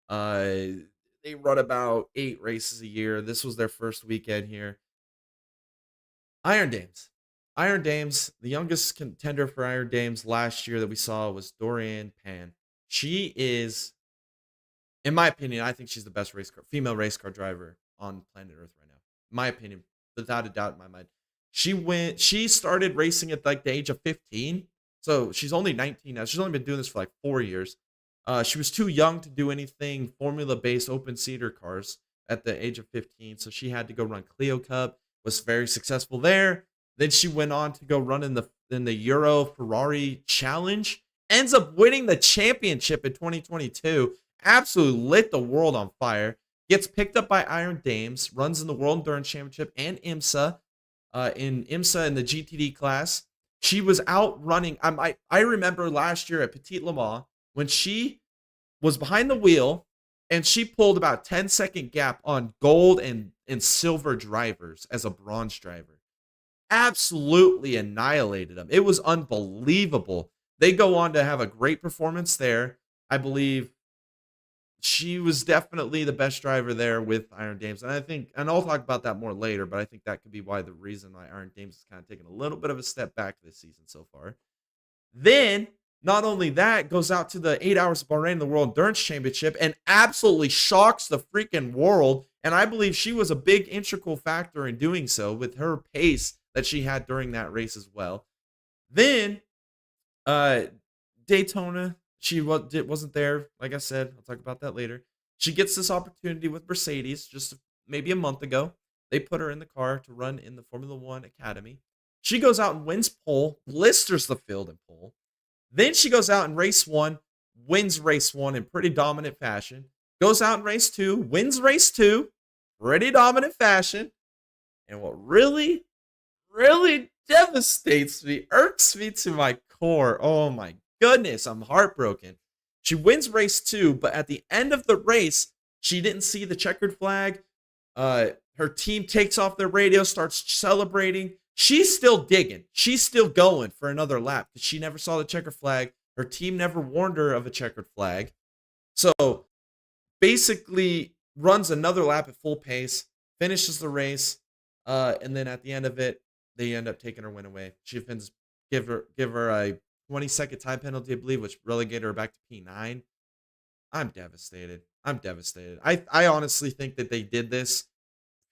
They run about 8 races a year. This was their first weekend here. Iron Dames. Iron Dames, the youngest contender for Iron Dames last year that we saw was Dorian Pan. She is, in my opinion, I think she's the best female race car driver on planet Earth right now. In my opinion, without a doubt in my mind. She started racing at like the age of 15. So she's only 19 now. She's only been doing this for like 4 years. She was too young to do anything formula-based open seater cars at the age of 15. So she had to go run Clio Cup, was very successful there. Then she went on to go run in the Euro Ferrari Challenge. Ends up winning the championship in 2022. Absolutely lit the world on fire. Gets picked up by Iron Dames. Runs in the World Endurance Championship and IMSA. In IMSA in the GTD class. She was out running. I remember last year at Petit Le Mans when she was behind the wheel and she pulled about 10-second gap on gold and silver drivers as a bronze driver. Absolutely annihilated them. It was unbelievable. They go on to have a great performance there. I believe she was definitely the best driver there with Iron Dames. And I'll talk about that more later, but I think that could be the reason why Iron Dames has kind of taken a little bit of a step back this season so far. Then, not only that, goes out to the 8 Hours of Bahrain, the World Endurance Championship, and absolutely shocks the freaking world. And I believe she was a big integral factor in doing so with her pace that she had during that race as well. Then, Daytona. She wasn't there. Like I said, I'll talk about that later. She gets this opportunity with Mercedes just maybe a month ago. They put her in the car to run in the Formula One Academy. She goes out and wins pole, blisters the field in pole. Then she goes out in race 1, wins race 1 in pretty dominant fashion. Goes out in race 2, wins race 2, pretty dominant fashion. And what really, really devastates me, irks me to my core. Oh my goodness, I'm heartbroken. She wins race 2, but at the end of the race, she didn't see the checkered flag. Her team takes off their radio, starts celebrating. She's still digging. She's still going for another lap because she never saw the checkered flag. Her team never warned her of a checkered flag. So basically runs another lap at full pace, finishes the race, and then at the end of it, they end up taking her win away. She give her a 20-second time penalty, I believe, which relegated her back to P9. I'm devastated. I honestly think that they did this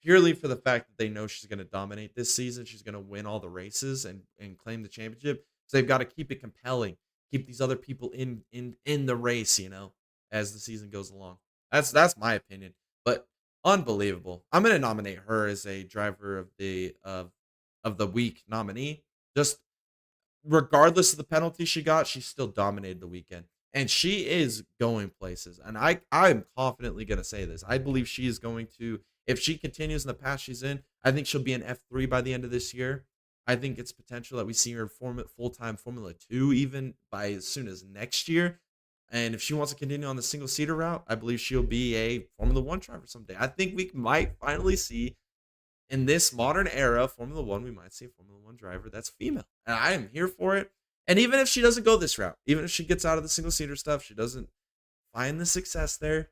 purely for the fact that they know she's going to dominate this season. She's going to win all the races and claim the championship. So they've got to keep it compelling, keep these other people in the race, as the season goes along. That's my opinion. But unbelievable. I'm going to nominate her as a driver of the week nominee. Just regardless of the penalty she got, she still dominated the weekend. And she is going places. And I'm confidently going to say this. I believe she is going to, if she continues in the path she's in, I think she'll be an F3 by the end of this year. I think it's potential that we see her full-time Formula 2 even by as soon as next year. And if she wants to continue on the single-seater route, I believe she'll be a Formula 1 driver someday. I think we might finally see, in this modern era of Formula 1, we might see a Formula 1 driver that's female. And I am here for it. And even if she doesn't go this route, even if she gets out of the single-seater stuff, she doesn't find the success there,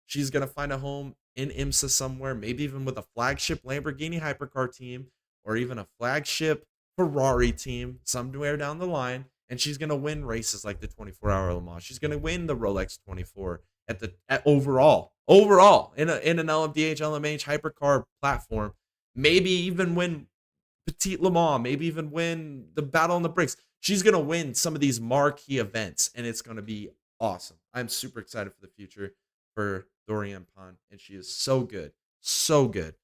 she's going to find a home in IMSA somewhere, maybe even with a flagship Lamborghini hypercar team or even a flagship Ferrari team somewhere down the line. And she's going to win races like the 24-hour Le Mans. She's going to win the Rolex 24 at overall in an LMDH, LMH hypercar platform. Maybe even win Petit Le Mans, maybe even win the Battle on the Bricks. She's going to win some of these marquee events, and it's going to be awesome. I'm super excited for the future for Dorian Pan, and she is so good. So good.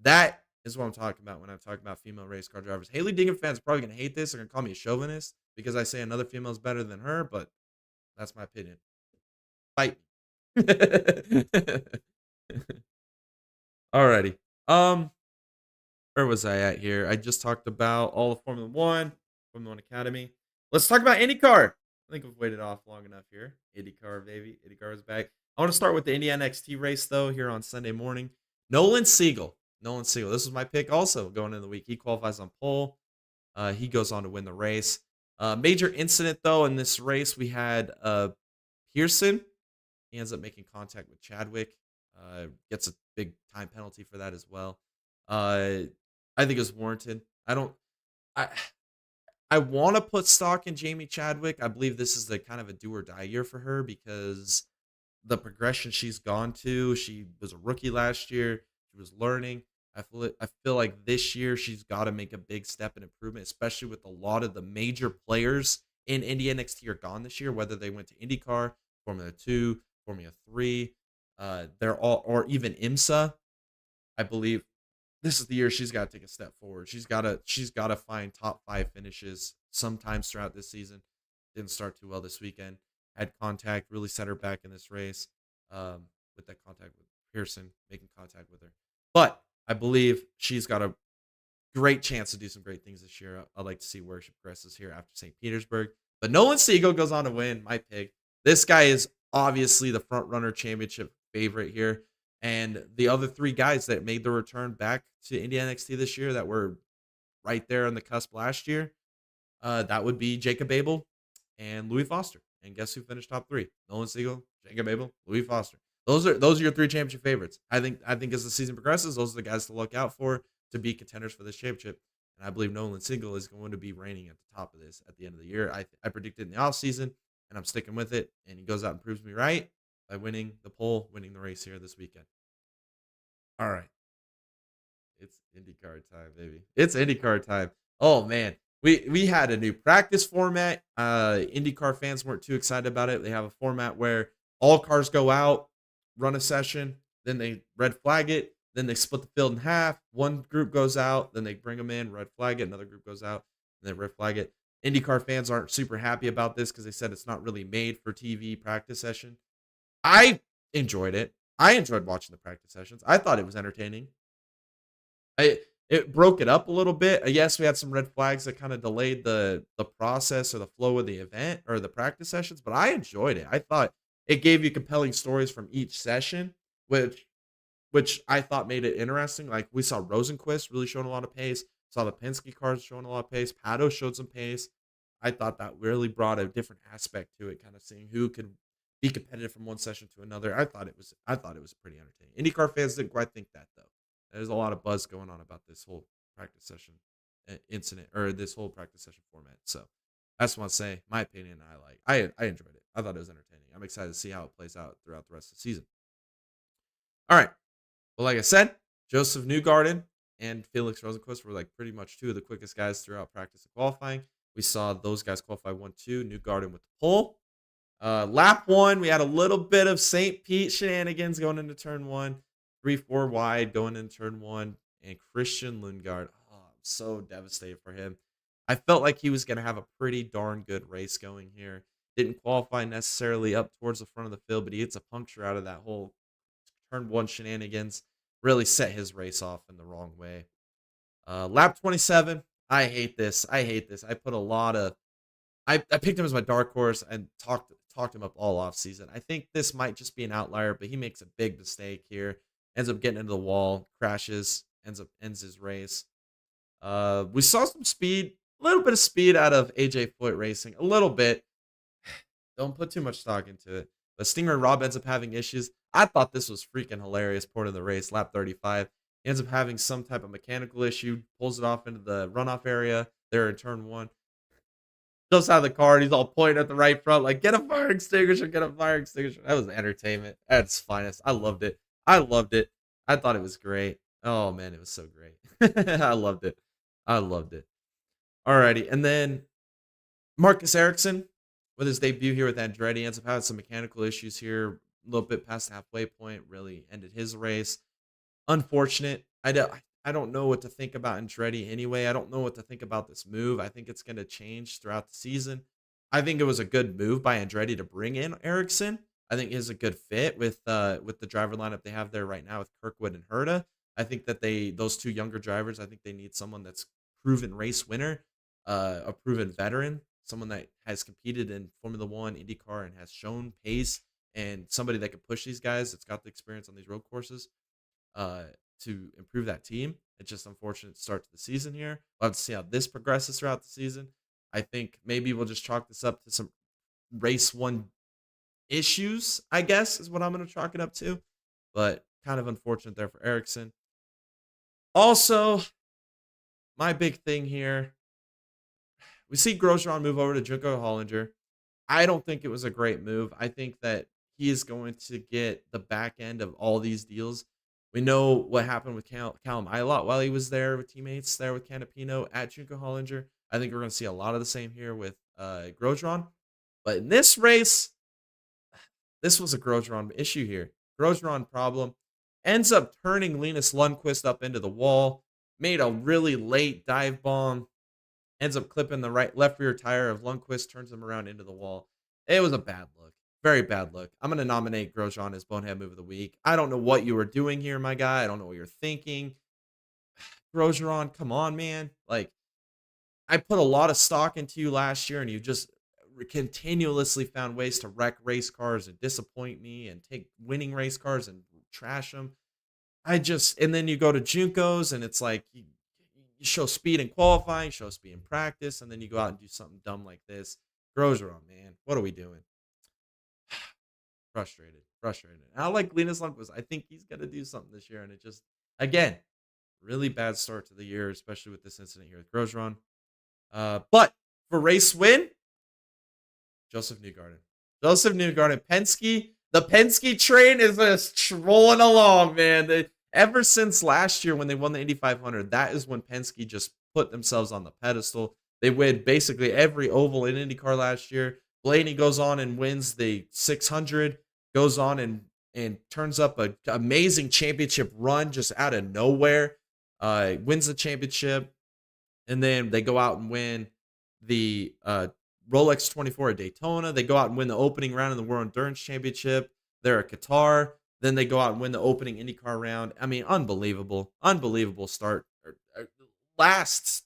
That is what I'm talking about when I'm talking about female race car drivers. Haley Dingham fans are probably going to hate this. They're going to call me a chauvinist because I say another female is better than her, but that's my opinion. Fight me. Alrighty. Where was I at here? I just talked about all of Formula One Academy. Let's talk about IndyCar. I think we've waited off long enough here. IndyCar, baby. IndyCar is back. I want to start with the Indy NXT race, though, here on Sunday morning. Nolan Siegel. This was my pick also going into the week. He qualifies on pole. He goes on to win the race. Major incident, though, in this race, we had Pearson. He ends up making contact with Chadwick. Gets a big time penalty for that as well. I think it's warranted. I want to put stock in Jamie Chadwick. I believe this is the kind of a do or die year for her because the progression she's gone to. She was a rookie last year. She was learning. I feel like this year she's got to make a big step in improvement, especially with a lot of the major players in Indy NXT are gone this year, whether they went to IndyCar, Formula 2, Formula 3, they're all, or even IMSA. I believe this is the year she's got to take a step forward. She's got to find top 5 finishes sometimes throughout this season. Didn't start too well this weekend. Had contact, really set her back in this race with that contact with Pearson, making contact with her. But I believe she's got a great chance to do some great things this year. I'd like to see where she progresses here after St. Petersburg. But Nolan Siegel goes on to win, my pick. This guy is obviously the front runner championship favorite here. And the other 3 guys that made the return back to Indy NXT this year that were right there on the cusp last year, that would be Jacob Abel and Louis Foster. And guess who finished top 3? Nolan Siegel, Jacob Abel, Louis Foster. Those are your 3 championship favorites. I think as the season progresses, those are the guys to look out for to be contenders for this championship. And I believe Nolan Siegel is going to be reigning at the top of this at the end of the year. I predicted in the offseason, and I'm sticking with it. And he goes out and proves me right by winning the pole, winning the race here this weekend. All right. It's IndyCar time, baby. It's IndyCar time. Oh, man. We had a new practice format. IndyCar fans weren't too excited about it. They have a format where all cars go out, run a session, then they red flag it, then they split the field in half. One group goes out, then they bring them in, red flag it. Another group goes out, and they red flag it. IndyCar fans aren't super happy about this because they said it's not really made for TV practice session. I enjoyed it. I enjoyed watching the practice sessions. I thought it was entertaining. It broke it up a little bit. Yes, we had some red flags that kind of delayed the process or the flow of the event or the practice sessions, but I enjoyed it. I thought it gave you compelling stories from each session, which I thought made it interesting. Like we saw Rosenquist really showing a lot of pace. Saw the Penske cars showing a lot of pace. Pato showed some pace. I thought that really brought a different aspect to it, kind of seeing who could be competitive from one session to another. I thought it was pretty entertaining. IndyCar fans didn't quite think that though. There's a lot of buzz going on about this whole practice session incident or this whole practice session format. So that's what I'll say. My opinion, I enjoyed it. I thought it was entertaining. I'm excited to see how it plays out throughout the rest of the season. All right. Well, like I said, Joseph Newgarden and Felix Rosenquist were like pretty much 2 of the quickest guys throughout practice and qualifying. We saw those guys qualify 1-2. Newgarden with the pole. Lap 1, we had a little bit of St. Pete shenanigans going into turn 1. 3-4 wide going into turn 1. And Christian Lundgaard. Oh, I'm so devastated for him. I felt like he was going to have a pretty darn good race going here. Didn't qualify necessarily up towards the front of the field, but he gets a puncture out of that whole turn 1 shenanigans. Really set his race off in the wrong way. Lap 27. I hate this. I put a lot of... I picked him as my dark horse and talked him up all off season. I think this might just be an outlier, but he makes a big mistake here. Ends up getting into the wall, crashes, ends his race. We saw some speed, a little bit of speed out of AJ Foyt Racing, a little bit. Don't put too much stock into it. But Stingray Rob ends up having issues. I thought this was freaking hilarious. Point of the race, lap 35. He ends up having some type of mechanical issue, pulls it off into the runoff area there in turn 1. Jumps out of the car and he's all pointing at the right front, like, get a fire extinguisher, get a fire extinguisher. That was entertainment at its finest. I loved it. I thought it was great. Oh, man, it was so great. I loved it. Alrighty. And then Marcus Ericsson, with his debut here with Andretti, ends up having some mechanical issues here, a little bit past the halfway point, really ended his race. Unfortunate. I I don't know what to think about Andretti anyway. I don't know what to think about this move. I think it's going to change throughout the season. I think it was a good move by Andretti to bring in Ericsson. I think he's a good fit with the driver lineup they have there right now with Kirkwood and Herta. I think that those two younger drivers, I think they need someone that's proven race winner, a proven veteran, someone that has competed in Formula One, IndyCar, and has shown pace, and somebody that can push these guys that's got the experience on these road courses uh, to improve that team. It's just unfortunate start to the season here. We'll have to see how this progresses throughout the season. I think maybe we'll just chalk this up to some race one issues, I guess, is what I'm going to chalk it up to. But kind of unfortunate there for Ericsson. Also, my big thing here, we see Grosjean move over to Junko Hollinger. I don't think it was a great move. I think that he is going to get the back end of all these deals. We know what happened with Callum Ilott while he was there with teammates there with Canapino at Junko Hollinger. I think we're going to see a lot of the same here with Grosjean. But in this race, this was a Grosjean issue here. Grosjean problem. Ends up turning Linus Lundqvist up into the wall. Made a really late dive bomb. Ends up clipping the left rear tire of Lundqvist. Turns him around into the wall. It was a bad look. Very bad look. I'm going to nominate Grosjean as Bonehead Move of the Week. I don't know what you were doing here, my guy. I don't know what you're thinking. Grosjean, come on, man. Like, I put a lot of stock into you last year, and you just continuously found ways to wreck race cars and disappoint me and take winning race cars and trash them. And then you go to Juncos, and it's like you show speed in qualifying, show speed in practice, and then you go out and do something dumb like this. Grosjean, man, what are we doing? Frustrated. And I like Linus Lundqvist. I think he's going to do something this year, and it just, again, really bad start to the year, especially with this incident here with Grosjean. But for race win, Joseph Newgarden. Penske. The Penske train is just rolling along, man. Ever since last year when they won the Indy 500, that is when Penske just put themselves on the pedestal. They win basically every oval in IndyCar last year. Blaney goes on and wins the 600, goes on and turns up an amazing championship run just out of nowhere. Wins the championship, and then they go out and win the Rolex 24 at Daytona. They go out and win the opening round of the World Endurance Championship. They're at Qatar. Then they go out and win the opening IndyCar round. I mean, unbelievable start. Last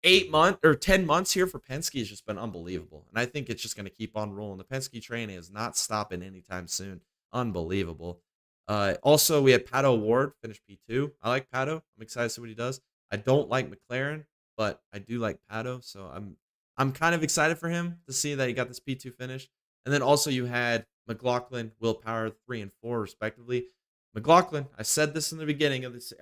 8 months or 10 months here for Penske has just been unbelievable. And I think it's just going to keep on rolling. The Penske train is not stopping anytime soon. Unbelievable. Also, we had Pato O'Ward finish P2. I like Pato. I'm excited to see what he does. I don't like McLaren, but I do like Pato. So I'm kind of excited for him to see that he got this P2 finish. And then also you had McLaughlin, Will Power 3 and 4 respectively. McLaughlin, I said this in the beginning of this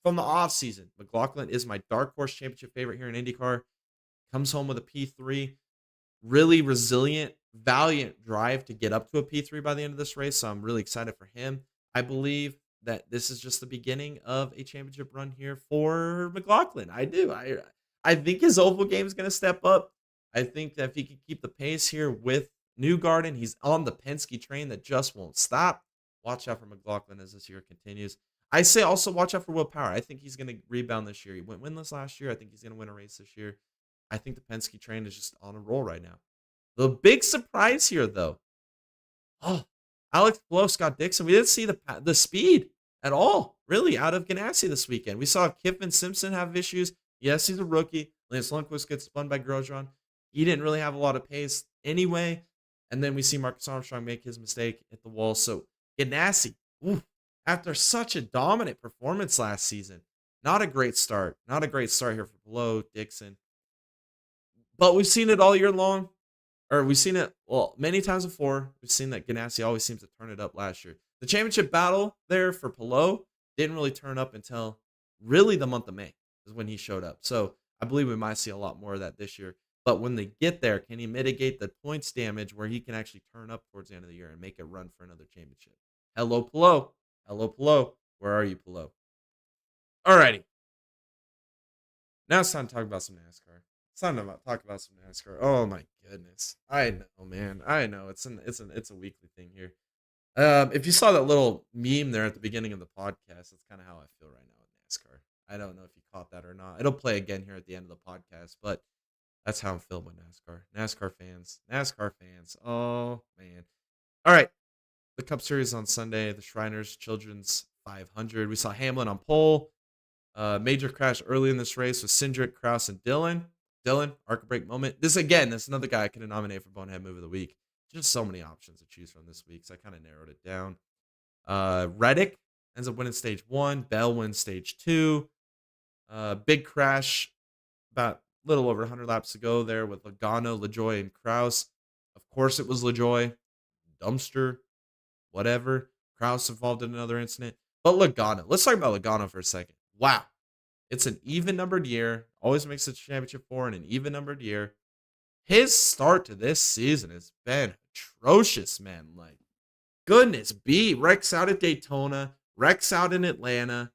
from the off season. McLaughlin is my dark horse championship favorite here in IndyCar. Comes home with a P3. Really resilient, valiant drive to get up to a P3 by the end of this race. So I'm really excited for him. I believe that this is just the beginning of a championship run here for McLaughlin. I do. I think his oval game is going to step up. I think that if he can keep the pace here with Newgarden, he's on the Penske train that just won't stop. Watch out for McLaughlin as this year continues. I say also watch out for Will Power. I think he's going to rebound this year. He went winless last year. I think he's going to win a race this year. I think the Penske train is just on a roll right now. The big surprise here, though. Oh, Alex Palou, Scott Dixon. We didn't see the speed at all, really, out of Ganassi this weekend. We saw Kiffin Simpson have issues. Yes, he's a rookie. Lance Lundqvist gets spun by Grosjean. He didn't really have a lot of pace anyway. And then we see Marcus Armstrong make his mistake at the wall. So Ganassi, after such a dominant performance last season, not a great start. Not a great start here for Palou, Dixon. But we've seen it all year long. Or we've seen it, well, many times before. We've seen that Ganassi always seems to turn it up last year. The championship battle there for Palou didn't really turn up until really the month of May is when he showed up. So I believe we might see a lot more of that this year. But when they get there, can he mitigate the points damage where he can actually turn up towards the end of the year and make a run for another championship? Hello, Palou. Hello, Palou. Where are you, Palou? Alrighty. Now it's time to talk about some NASCAR. It's time to talk about some NASCAR. Oh my goodness. I know, man. I know. It's a weekly thing here. If you saw that little meme there at the beginning of the podcast, that's kind of how I feel right now with NASCAR. I don't know if you caught that or not. It'll play again here at the end of the podcast, but that's how I'm feeling with NASCAR. NASCAR fans. Oh, man. All right. The Cup Series on Sunday, the Shriners Children's 500. We saw Hamlin on pole. Major crash early in this race with Cindric, Kraus, and Dillon. Dillon, arc break moment. This is another guy I could have nominated for Bonehead Move of the Week. Just so many options to choose from this week, so I kind of narrowed it down. Reddick ends up winning stage 1. Bell wins stage 2. Big crash about a little over 100 laps to go there with Logano, LaJoy, and Kraus. Of course it was LaJoy. Dumpster. Whatever. Kraus involved in another incident. But Logano. Let's talk about Logano for a second. Wow. It's an even-numbered year. Always makes the championship 4 in an even-numbered year. His start to this season has been atrocious, man. Like, goodness be. Wrecks out at Daytona. Wrecks out in Atlanta.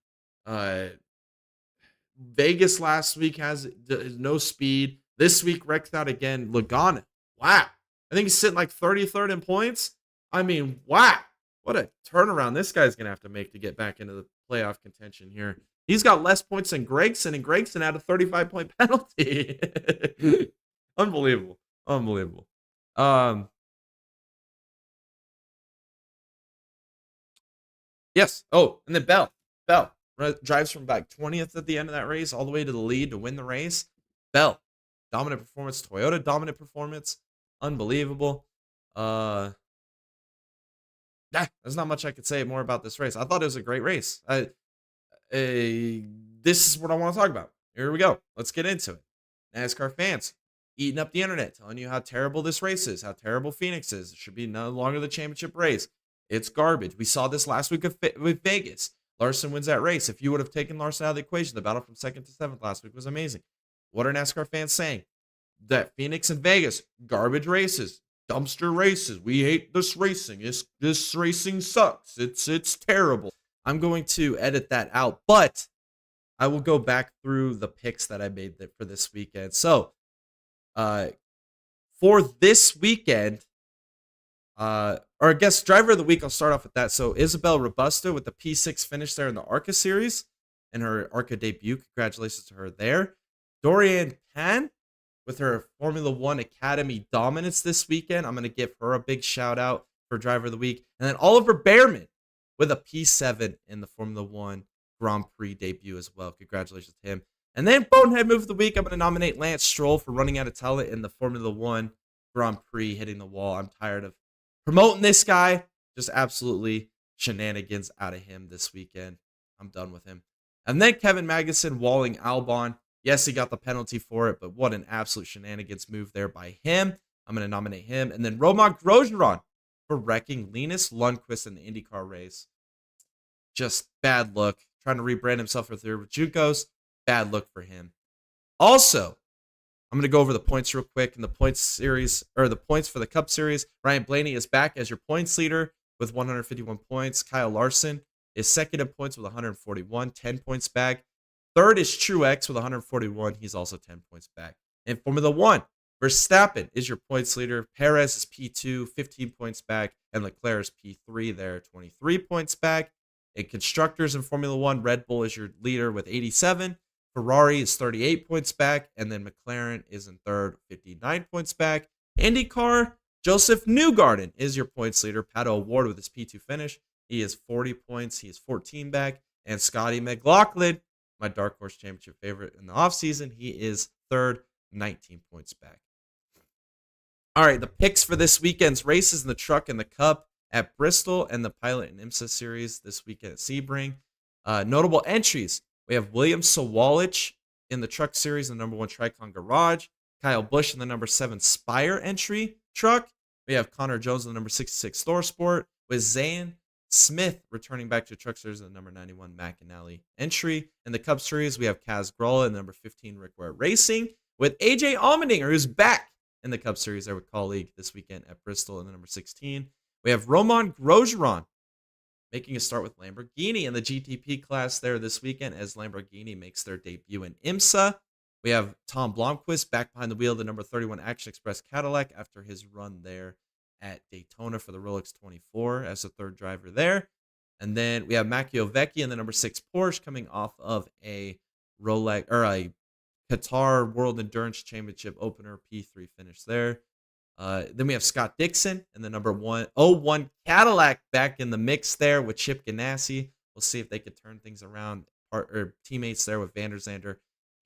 Vegas last week has no speed. This week wrecked out again. Logano. Wow. I think he's sitting like 33rd in points. I mean, wow. What a turnaround this guy's going to have to make to get back into the playoff contention here. He's got less points than Gragson, and Gragson had a 35-point penalty. Unbelievable. Yes. Oh, and then Bell drives from back 20th at the end of that race all the way to the lead to win the race. Bell, dominant performance. Toyota, dominant performance. Unbelievable. There's not much I could say more about this race. I thought it was a great race. This is what I want to talk about. Here we go. Let's get into it. NASCAR fans eating up the internet, telling you how terrible this race is, how terrible Phoenix is. It should be no longer the championship race. It's garbage. We saw this last week with Vegas. Larson wins that race. If you would have taken Larson out of the equation, the battle from 2nd to 7th last week was amazing. What are NASCAR fans saying? That Phoenix and Vegas, garbage races, dumpster races. We hate this racing. This racing sucks. It's terrible. I'm going to edit that out, but I will go back through the picks that I made for this weekend. So, for this weekend, or I guess driver of the week, I'll start off with that. So Isabel Robusta with the P6 finish there in the ARCA series and her ARCA debut. Congratulations to her there. Dorian Pan with her Formula One Academy dominance this weekend. I'm going to give her a big shout out for driver of the week. And then Oliver Behrman with a P7 in the Formula One Grand Prix debut as well. Congratulations to him. And then Bonehead Move of the Week, I'm going to nominate Lance Stroll for running out of talent in the Formula One Grand Prix, hitting the wall. I'm tired of promoting this guy. Just absolutely shenanigans out of him this weekend. I'm done with him. And then Kevin Magnussen walling Albon. Yes, he got the penalty for it, but what an absolute shenanigans move there by him. I'm going to nominate him. And then Roman Grosjean for wrecking Linus Lundqvist in the IndyCar race. Just bad look. Trying to rebrand himself with Juncos. Bad look for him. Also, I'm going to go over the points real quick in the points series, or the points for the Cup Series. Ryan Blaney is back as your points leader with 151 points. Kyle Larson is second in points with 141, 10 points back. Third is Truex with 141. He's also 10 points back. In Formula One, Verstappen is your points leader. Perez is P2, 15 points back. And Leclerc is P3 there, 23 points back. In Constructors in Formula One, Red Bull is your leader with 87. Ferrari is 38 points back. And then McLaren is in third, 59 points back. IndyCar, Joseph Newgarden is your points leader. Pato O'Ward with his P2 finish. He is 40 points. He is 14 back. And Scotty McLaughlin, my Dark Horse Championship favorite in the offseason, he is third, 19 points back. All right, the picks for this weekend's races in the Truck and the Cup at Bristol and the Pilot and IMSA series this weekend at Sebring. Notable entries. We have William Sawalich in the Truck series, the number 1 Tricon Garage. Kyle Busch in the number 7 Spire entry truck. We have Connor Jones in the number 66 Thor Sport. With Zane Smith returning back to Truck Series in the number 91 McAnally entry. In the Cup Series, we have Kaz Gralla in the number 15 Rick Ware Racing. With AJ Allmendinger, who's back in the Cup Series there with colleague this weekend at Bristol in the number 16. We have Roman Grosjean making a start with Lamborghini in the GTP class there this weekend as Lamborghini makes their debut in IMSA. We have Tom Blomqvist back behind the wheel of the number 31 Action Express Cadillac after his run there at Daytona for the Rolex 24 as the third driver there. And then we have Macchio Vecchi in the number 6 Porsche coming off of a Rolex or a Qatar World Endurance Championship opener P3 finish there. Then we have Scott Dixon and the number 101 Cadillac back in the mix there with Chip Ganassi. We'll see if they could turn things around. Or teammates there with Van der Zandter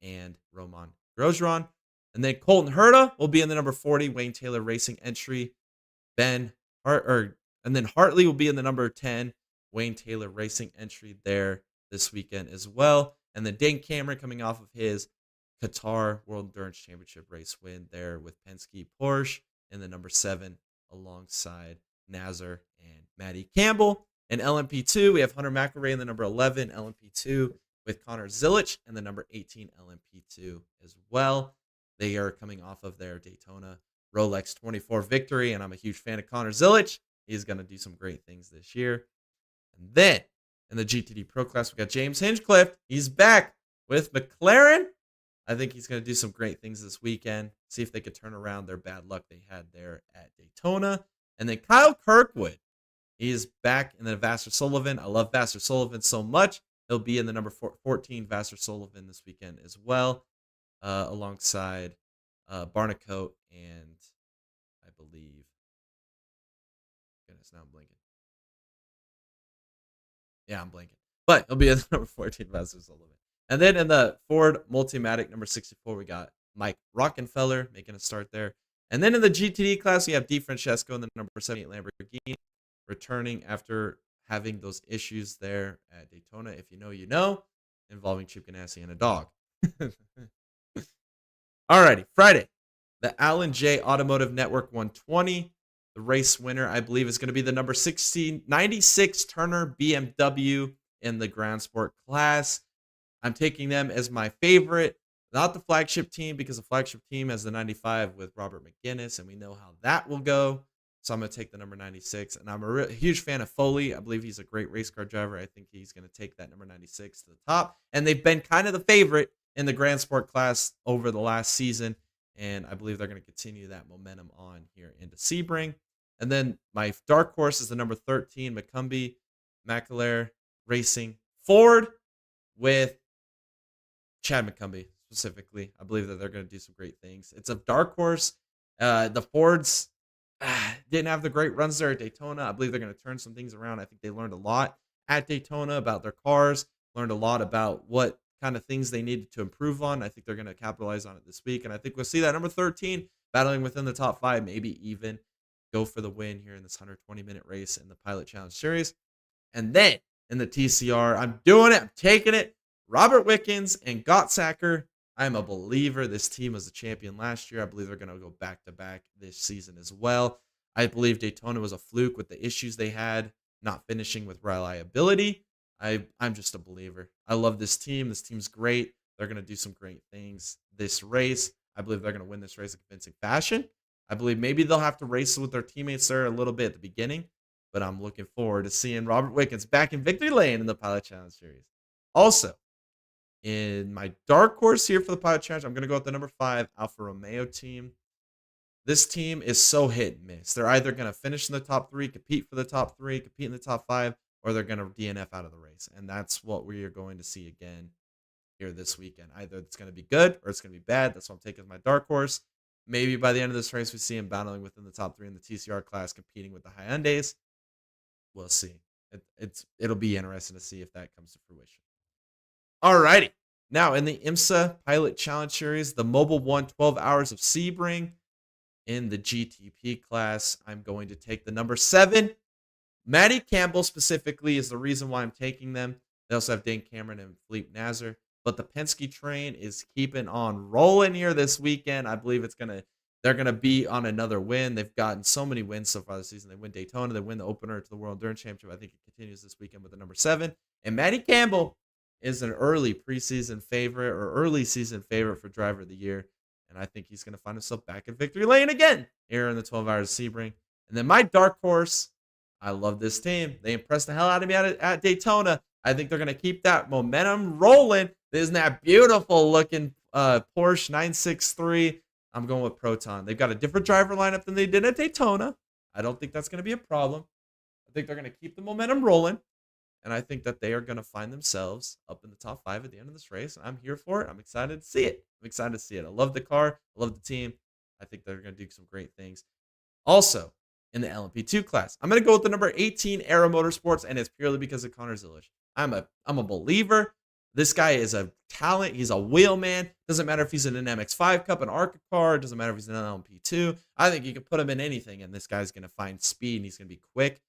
and Roman Grosjean. And then Colton Herta will be in the number 40 Wayne Taylor Racing entry. And then Hartley will be in the number 10 Wayne Taylor Racing entry there this weekend as well. And then Dane Cameron coming off of his Qatar World Endurance Championship race win there with Penske Porsche in the number 7 alongside Nazar and Matty Campbell. In LMP2, we have Hunter McElrea in the number 11 LMP2 with Connor Zilich and the number 18 LMP2 as well. They are coming off of their Daytona Rolex 24 victory, and I'm a huge fan of Connor Zilich. He's going to do some great things this year. And then in the GTD Pro Class, we got James Hinchcliffe. He's back with McLaren. I think he's going to do some great things this weekend. See if they could turn around their bad luck they had there at Daytona. And then Kyle Kirkwood. He is back in the Vassar Sullivan. I love Vassar Sullivan so much. He'll be in the number 14 Vassar Sullivan this weekend as well, alongside Barnicoat and I believe. Goodness, now I'm blinking. Yeah, I'm blinking. But he'll be in the number 14 Vassar Sullivan. And then in the Ford Multimatic number 64, we got Mike Rockenfeller making a start there. And then in the GTD class, we have Di Francesco in the number 78 Lamborghini, returning after having those issues there at Daytona. If you know, you know, involving Chip Ganassi and a dog. Alrighty, Friday, the Alan J. Automotive Network 120. The race winner, I believe, is going to be the number 96 Turner BMW in the Grand Sport class. I'm taking them as my favorite, not the flagship team, because the flagship team has the 95 with Robert McGinnis, and we know how that will go. So I'm going to take the number 96. And I'm a huge fan of Foley. I believe he's a great race car driver. I think he's going to take that number 96 to the top. And they've been kind of the favorite in the Grand Sport class over the last season. And I believe they're going to continue that momentum on here into Sebring. And then my dark horse is the number 13 McCumbee McAlare Racing Ford with Chad McCumbee specifically. I believe that they're going to do some great things. It's a dark horse. The Fords didn't have the great runs there at Daytona. I believe they're going to turn some things around. I think they learned a lot at Daytona about their cars, learned a lot about what kind of things they needed to improve on. I think they're going to capitalize on it this week. And I think we'll see that number 13 battling within the top 5, maybe even go for the win here in this 120-minute race in the Pilot Challenge Series. And then in the TCR, I'm doing it. I'm taking it. Robert Wickens and Gottsacker. I'm a believer. This team was the champion last year. I believe they're going to go back-to-back this season as well. I believe Daytona was a fluke with the issues they had, not finishing with reliability. I'm just a believer. I love this team. This team's great. They're going to do some great things this race. I believe they're going to win this race in convincing fashion. I believe maybe they'll have to race with their teammates there a little bit at the beginning, but I'm looking forward to seeing Robert Wickens back in victory lane in the Pilot Challenge Series. Also, in my dark horse here for the Pilot Challenge, I'm going to go with the number 5 Alfa Romeo team. This team is so hit and miss. They're either going to finish in the top 3, compete for the top 3, compete in the top 5, or they're going to DNF out of the race. And that's what we are going to see again here this weekend. Either it's going to be good or it's going to be bad. That's what I'm taking as my dark horse. Maybe by the end of this race, we see him battling within the top 3 in the TCR class, competing with the Hyundais. We'll see. It'll be interesting to see if that comes to fruition. Alrighty. Now, in the IMSA Pilot Challenge Series, the Mobile 1 12 Hours of Sebring in the GTP class, I'm going to take the number 7. Matty Campbell specifically is the reason why I'm taking them. They also have Dane Cameron and Philippe Nazar. But the Penske train is keeping on rolling here this weekend. I believe they're gonna be on another win. They've gotten so many wins so far this season. They win Daytona, they win the opener to the World Endurance Championship. I think it continues this weekend with the number 7. And Matty Campbell is an early preseason favorite or early season favorite for Driver of the Year. And I think he's going to find himself back in victory lane again here in the 12 Hours of Sebring. And then my dark horse, I love this team. They impressed the hell out of me at Daytona. I think they're going to keep that momentum rolling. Isn't that beautiful looking Porsche 963? I'm going with Proton. They've got a different driver lineup than they did at Daytona. I don't think that's going to be a problem. I think they're going to keep the momentum rolling. And I think that they are going to find themselves up in the top 5 at the end of this race. I'm here for it. I'm excited to see it. I love the car. I love the team. I think they're going to do some great things. Also, in the LMP2 class, I'm going to go with the number 18 Aero Motorsports, and it's purely because of Connor Zilish. I'm a believer. This guy is a talent. He's a wheelman. Doesn't matter if he's in an MX5 Cup, an ARCA car. Doesn't matter if he's in an LMP2. I think you can put him in anything, and this guy's going to find speed, and he's going to be quick.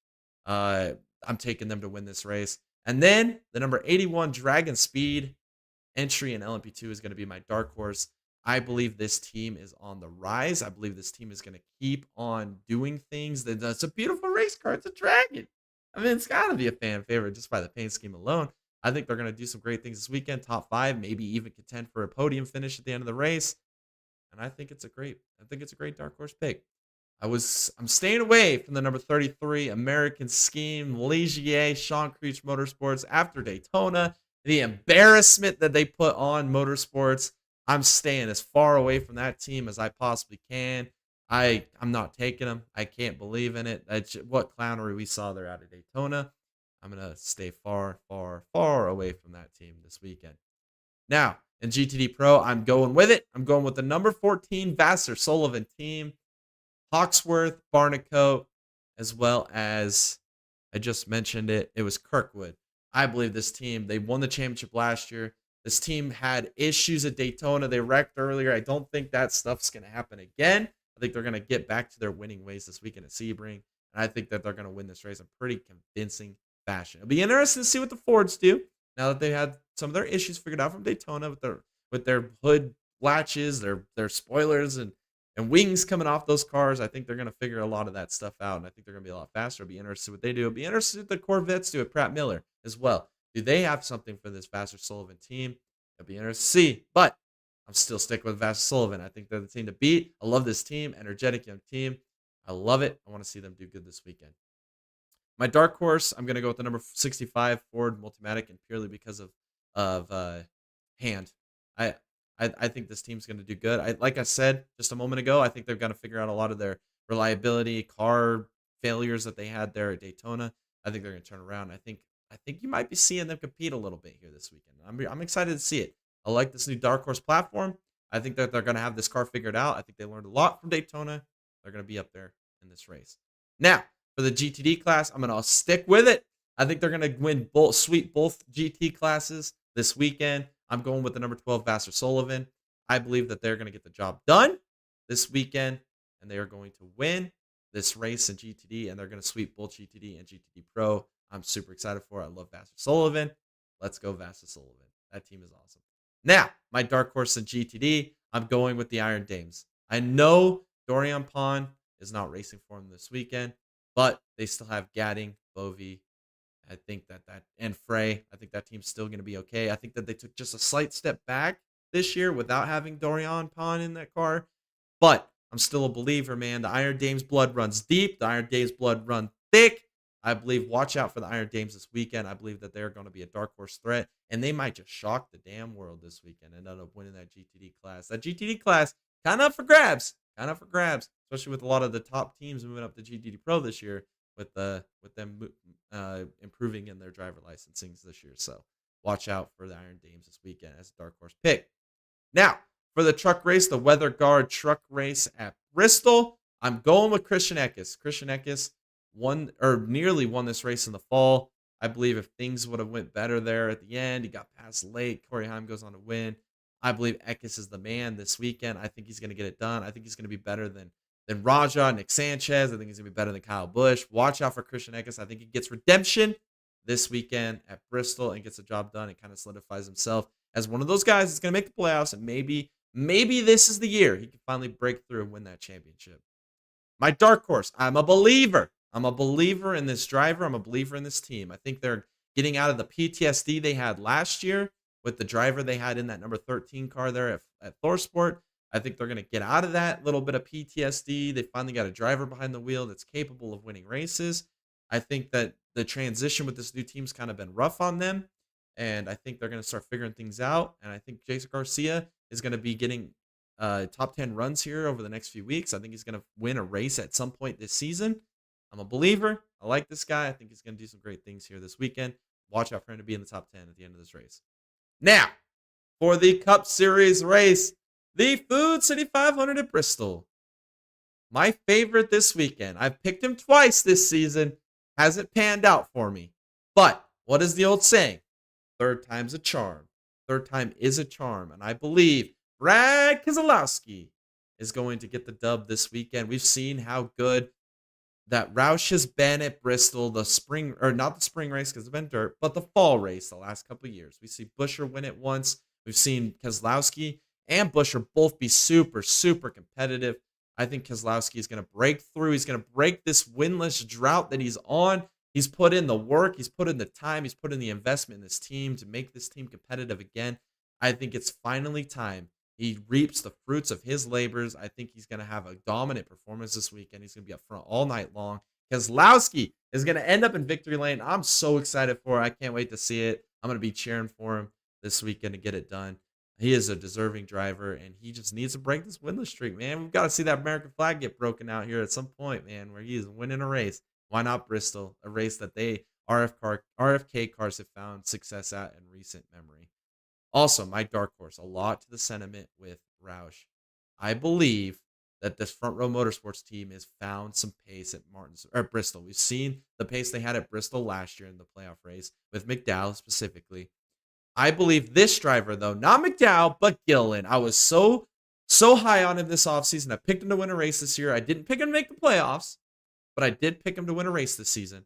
I'm taking them to win this race. And then the number 81 Dragon Speed entry in LMP2 is going to be my dark horse. I believe this team is on the rise. I believe this team is going to keep on doing things. It's a beautiful race car. It's a Dragon. I mean, it's got to be a fan favorite just by the paint scheme alone. I think they're going to do some great things this weekend. Top 5, maybe even contend for a podium finish at the end of the race. And I think it's a great dark horse pick. I'm staying away from the number 33 American Scheme, Ligier, Sean Creech Motorsports after Daytona. The embarrassment that they put on Motorsports. I'm staying as far away from that team as I possibly can. I'm not taking them. I can't believe in it. What clownery we saw there out of Daytona. I'm going to stay far, far, far away from that team this weekend. Now, in GTD Pro, I'm going with it. I'm going with the number 14 Vassar Sullivan team. Hawksworth, Barnicoat, as well as, I just mentioned it, it was Kirkwood. I believe this team, they won the championship last year. This team had issues at Daytona. They wrecked earlier. I don't think that stuff's going to happen again. I think they're going to get back to their winning ways this weekend at Sebring. And I think that they're going to win this race in pretty convincing fashion. It'll be interesting to see what the Fords do now that they had some of their issues figured out from Daytona with their hood latches, their spoilers, and wings coming off those cars. I think they're going to figure a lot of that stuff out, and I think they're going to be a lot faster. I'll be interested what they do. I'll be interested what the Corvettes do at Pratt Miller as well. Do they have something for this Vassar Sullivan team? I'll be interested to see, but I'm still sticking with Vassar Sullivan. I think they're the team to beat. I love this team, energetic young team. I love it. I want to see them do good this weekend. My dark horse, I'm going to go with the number 65 Ford Multimatic, and purely because of Hand. I think this team's going to do good. Like I said just a moment ago, I think they've got to figure out a lot of their reliability, car failures that they had there at Daytona. I think they're going to turn around. I think you might be seeing them compete a little bit here this weekend. I'm excited to see it. I like this new dark horse platform. I think that they're going to have this car figured out. I think they learned a lot from Daytona. They're going to be up there in this race. Now, for the GTD class, I'm going to stick with it. I think they're going to win sweep both GT classes this weekend. I'm going with the number 12 Vassar Sullivan. I believe that they're going to get the job done this weekend, and they are going to win this race in GTD, and they're going to sweep both GTD and GTD Pro. I'm super excited for it. I love Vassar Sullivan. Let's go Vassar Sullivan. That team is awesome. Now, my dark horse in GTD, I'm going with the Iron Dames. I know Dorian Pond is not racing for him this weekend, but they still have Gadding, Bovey. I think that and Frey. I think that team's still going to be okay. I think that they took just a slight step back this year without having Dorian Pond in that car, but I'm still a believer, man. The Iron Dames blood runs deep. The Iron Dames blood run thick. I believe, watch out for the Iron Dames this weekend. I believe that they're going to be a dark horse threat, and they might just shock the damn world this weekend and end up winning that GTD class. That GTD class, kind of for grabs, especially with a lot of the top teams moving up to GTD Pro this year with them improving in their driver licensings this year. So watch out for the Iron Dames this weekend as a dark horse pick. Now, for the truck race, the Weather Guard truck race at Bristol, I'm going with Christian Eckes. Christian Eckes nearly won this race in the fall. I believe if things would have went better there at the end, he got past late. Corey Heim goes on to win. I believe Eckes is the man this weekend. I think he's going to get it done. I think he's going to be better than Raja, Nick Sanchez. I think he's going to be better than Kyle Busch. Watch out for Christian Eckes. I think he gets redemption this weekend at Bristol and gets the job done and kind of solidifies himself as one of those guys that's going to make the playoffs, and maybe this is the year he can finally break through and win that championship. My dark horse, I'm a believer. I'm a believer in this driver. I'm a believer in this team. I think they're getting out of the PTSD they had last year with the driver they had in that number 13 car there at ThorSport. I think they're going to get out of that little bit of PTSD. They finally got a driver behind the wheel that's capable of winning races. I think that the transition with this new team's kind of been rough on them, and I think they're going to start figuring things out. And I think Jason Garcia is going to be getting top 10 runs here over the next few weeks. I think he's going to win a race at some point this season. I'm a believer. I like this guy. I think he's going to do some great things here this weekend. watch out for him to be in the top 10 at the end of this race. Now, for the Cup Series race, the Food City 500 at Bristol. My favorite this weekend. I've picked him twice this season. Hasn't panned out for me. But what is the old saying? Third time's a charm. Third time is a charm. And I believe Brad Keselowski is going to get the dub this weekend. We've seen how good that Roush has been at Bristol, the spring, or not the spring race because it's been dirt, but the fall race the last couple of years. We see Buescher win it once. We've seen Keselowski and Buescher both be super, super competitive. I think Keselowski is going to break through. He's going to break this winless drought that he's on. He's put in the work. He's put in the time. He's put in the investment in this team to make this team competitive again. I think it's finally time. He reaps the fruits of his labors. I think he's going to have a dominant performance this weekend. He's going to be up front all night long. Keselowski is going to end up in victory lane. I'm so excited for it. I can't wait to see it. I'm going to be cheering for him this weekend to get it done. He is a deserving driver, and he just needs to break this winless streak, man. We've got to see that American flag get broken out here at some point, man, where he is winning a race. Why not Bristol? A race that RFK cars have found success at in recent memory. Also, my dark horse, a lot to the sentiment with Roush. I believe that this front row motorsports team has found some pace at Bristol. We've seen the pace they had at Bristol last year in the playoff race with McDowell specifically. I believe this driver, though, not McDowell, but Gillen. I was so high on him this offseason. I picked him to win a race this year. I didn't pick him to make the playoffs, but I did pick him to win a race this season.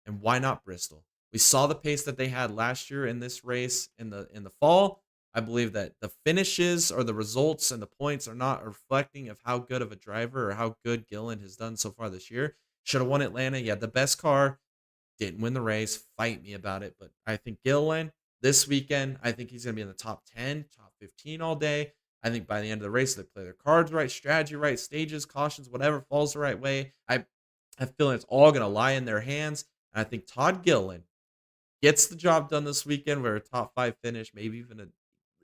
And why not Bristol? We saw the pace that they had last year in this race in the fall. I believe that the finishes or the results and the points are not reflecting of how good of a driver or how good Gillen has done so far this year. Should have won Atlanta. He had the best car. Didn't win the race. Fight me about it. But I think Gillen this weekend, I think he's going to be in the top 10, top 15 all day. I think by the end of the race, they play their cards right, strategy right, stages, cautions, whatever falls the right way. I feel it's all going to lie in their hands. And I think Todd Gillen gets the job done this weekend with a top 5 finish, maybe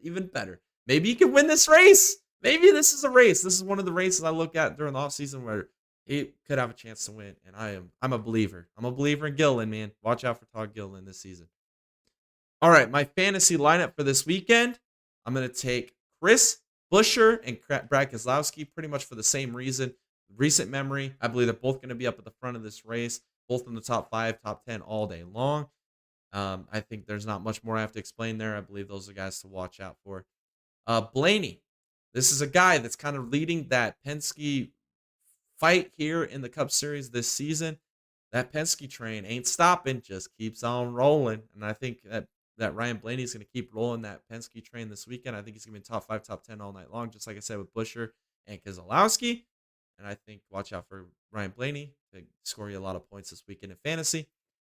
even better. Maybe he can win this race. Maybe this is a race. This is one of the races I look at during the offseason where he could have a chance to win. And I'm a believer. I'm a believer in Gillen, man. Watch out for Todd Gillen this season. All right, my fantasy lineup for this weekend, I'm going to take Chris Buescher and Brad Keselowski pretty much for the same reason. Recent memory, I believe they're both going to be up at the front of this race, both in the top 5, top 10 all day long. I think there's not much more I have to explain there. I believe those are guys to watch out for. Blaney, this is a guy that's kind of leading that Penske fight here in the Cup Series this season. That Penske train ain't stopping, just keeps on rolling. And I think that Ryan Blaney is going to keep rolling that Penske train this weekend. I think he's going to be top 5, top 10 all night long, just like I said with Buescher and Keselowski. And I think watch out for Ryan Blaney. They score you a lot of points this weekend in fantasy.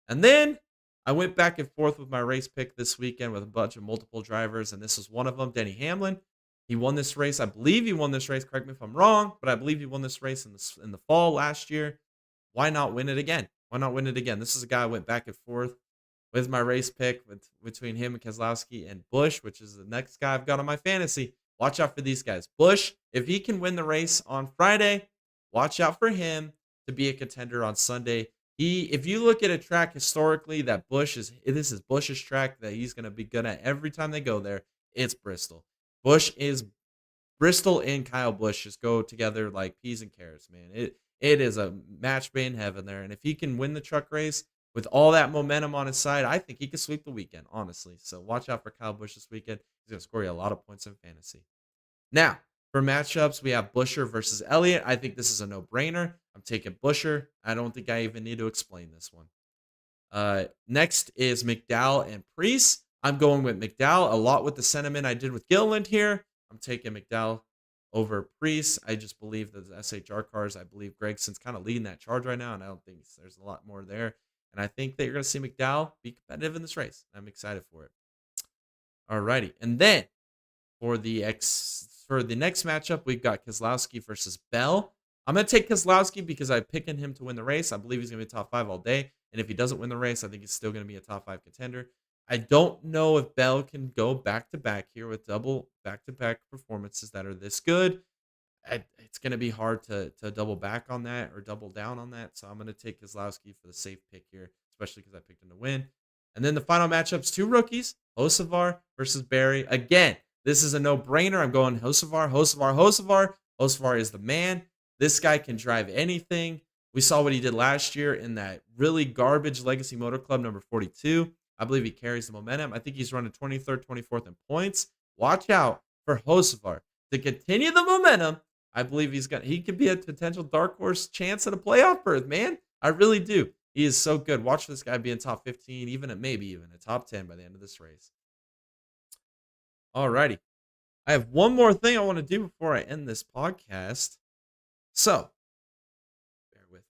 And then I went back and forth with my race pick this weekend with a bunch of multiple drivers, and this is one of them, Denny Hamlin. He won this race. I believe he won this race. Correct me if I'm wrong, but I believe he won this race in the fall last year. Why not win it again? Why not win it again? This is a guy I went back and forth with my race pick between him and Keselowski and Busch, which is the next guy I've got on my fantasy. Watch out for these guys. Busch, if he can win the race on Friday, watch out for him to be a contender on Sunday. If you look at a track historically that this is Busch's track that he's going to be good at every time they go there, it's Bristol. Bristol and Kyle Busch just go together like peas and carrots, man. It is a match made in heaven there. And if he can win the truck race with all that momentum on his side, I think he could sweep the weekend, honestly. So watch out for Kyle Busch this weekend. He's going to score you a lot of points in fantasy. Now, for matchups, we have Buescher versus Elliott. I think this is a no-brainer. I'm taking Buescher. I don't think I even need to explain this one. Next is McDowell and Preece. I'm going with McDowell, a lot with the sentiment I did with Gilliland here. I'm taking McDowell over Preece. I just believe that the SHR cars, I believe Gregson's kind of leading that charge right now, and I don't think there's a lot more there. And I think that you're going to see McDowell be competitive in this race. I'm excited for it. Alrighty. And then for the next matchup, we've got Keselowski versus Bell. I'm going to take Keselowski because I'm picking him to win the race. I believe he's going to be top 5 all day. And if he doesn't win the race, I think he's still going to be a top 5 contender. I don't know if Bell can go back-to-back here with double back-to-back performances that are this good. It's going to be hard to double back on that or double down on that. So I'm going to take Keselowski for the safe pick here, especially because I picked him to win. And then the final matchups, 2 rookies, Hocevar versus Barry. Again, this is a no-brainer. I'm going Hocevar, Hocevar, Hocevar. Hocevar is the man. This guy can drive anything. We saw what he did last year in that really garbage Legacy Motor Club number 42. I believe he carries the momentum. I think he's running 23rd, 24th in points. Watch out for Hocevar to continue the momentum. I believe he could be a potential dark horse chance at a playoff berth, man. I really do. He is so good. Watch this guy be in top 15, maybe even a top 10 by the end of this race. Alrighty. I have one more thing I want to do before I end this podcast. So, bear with me.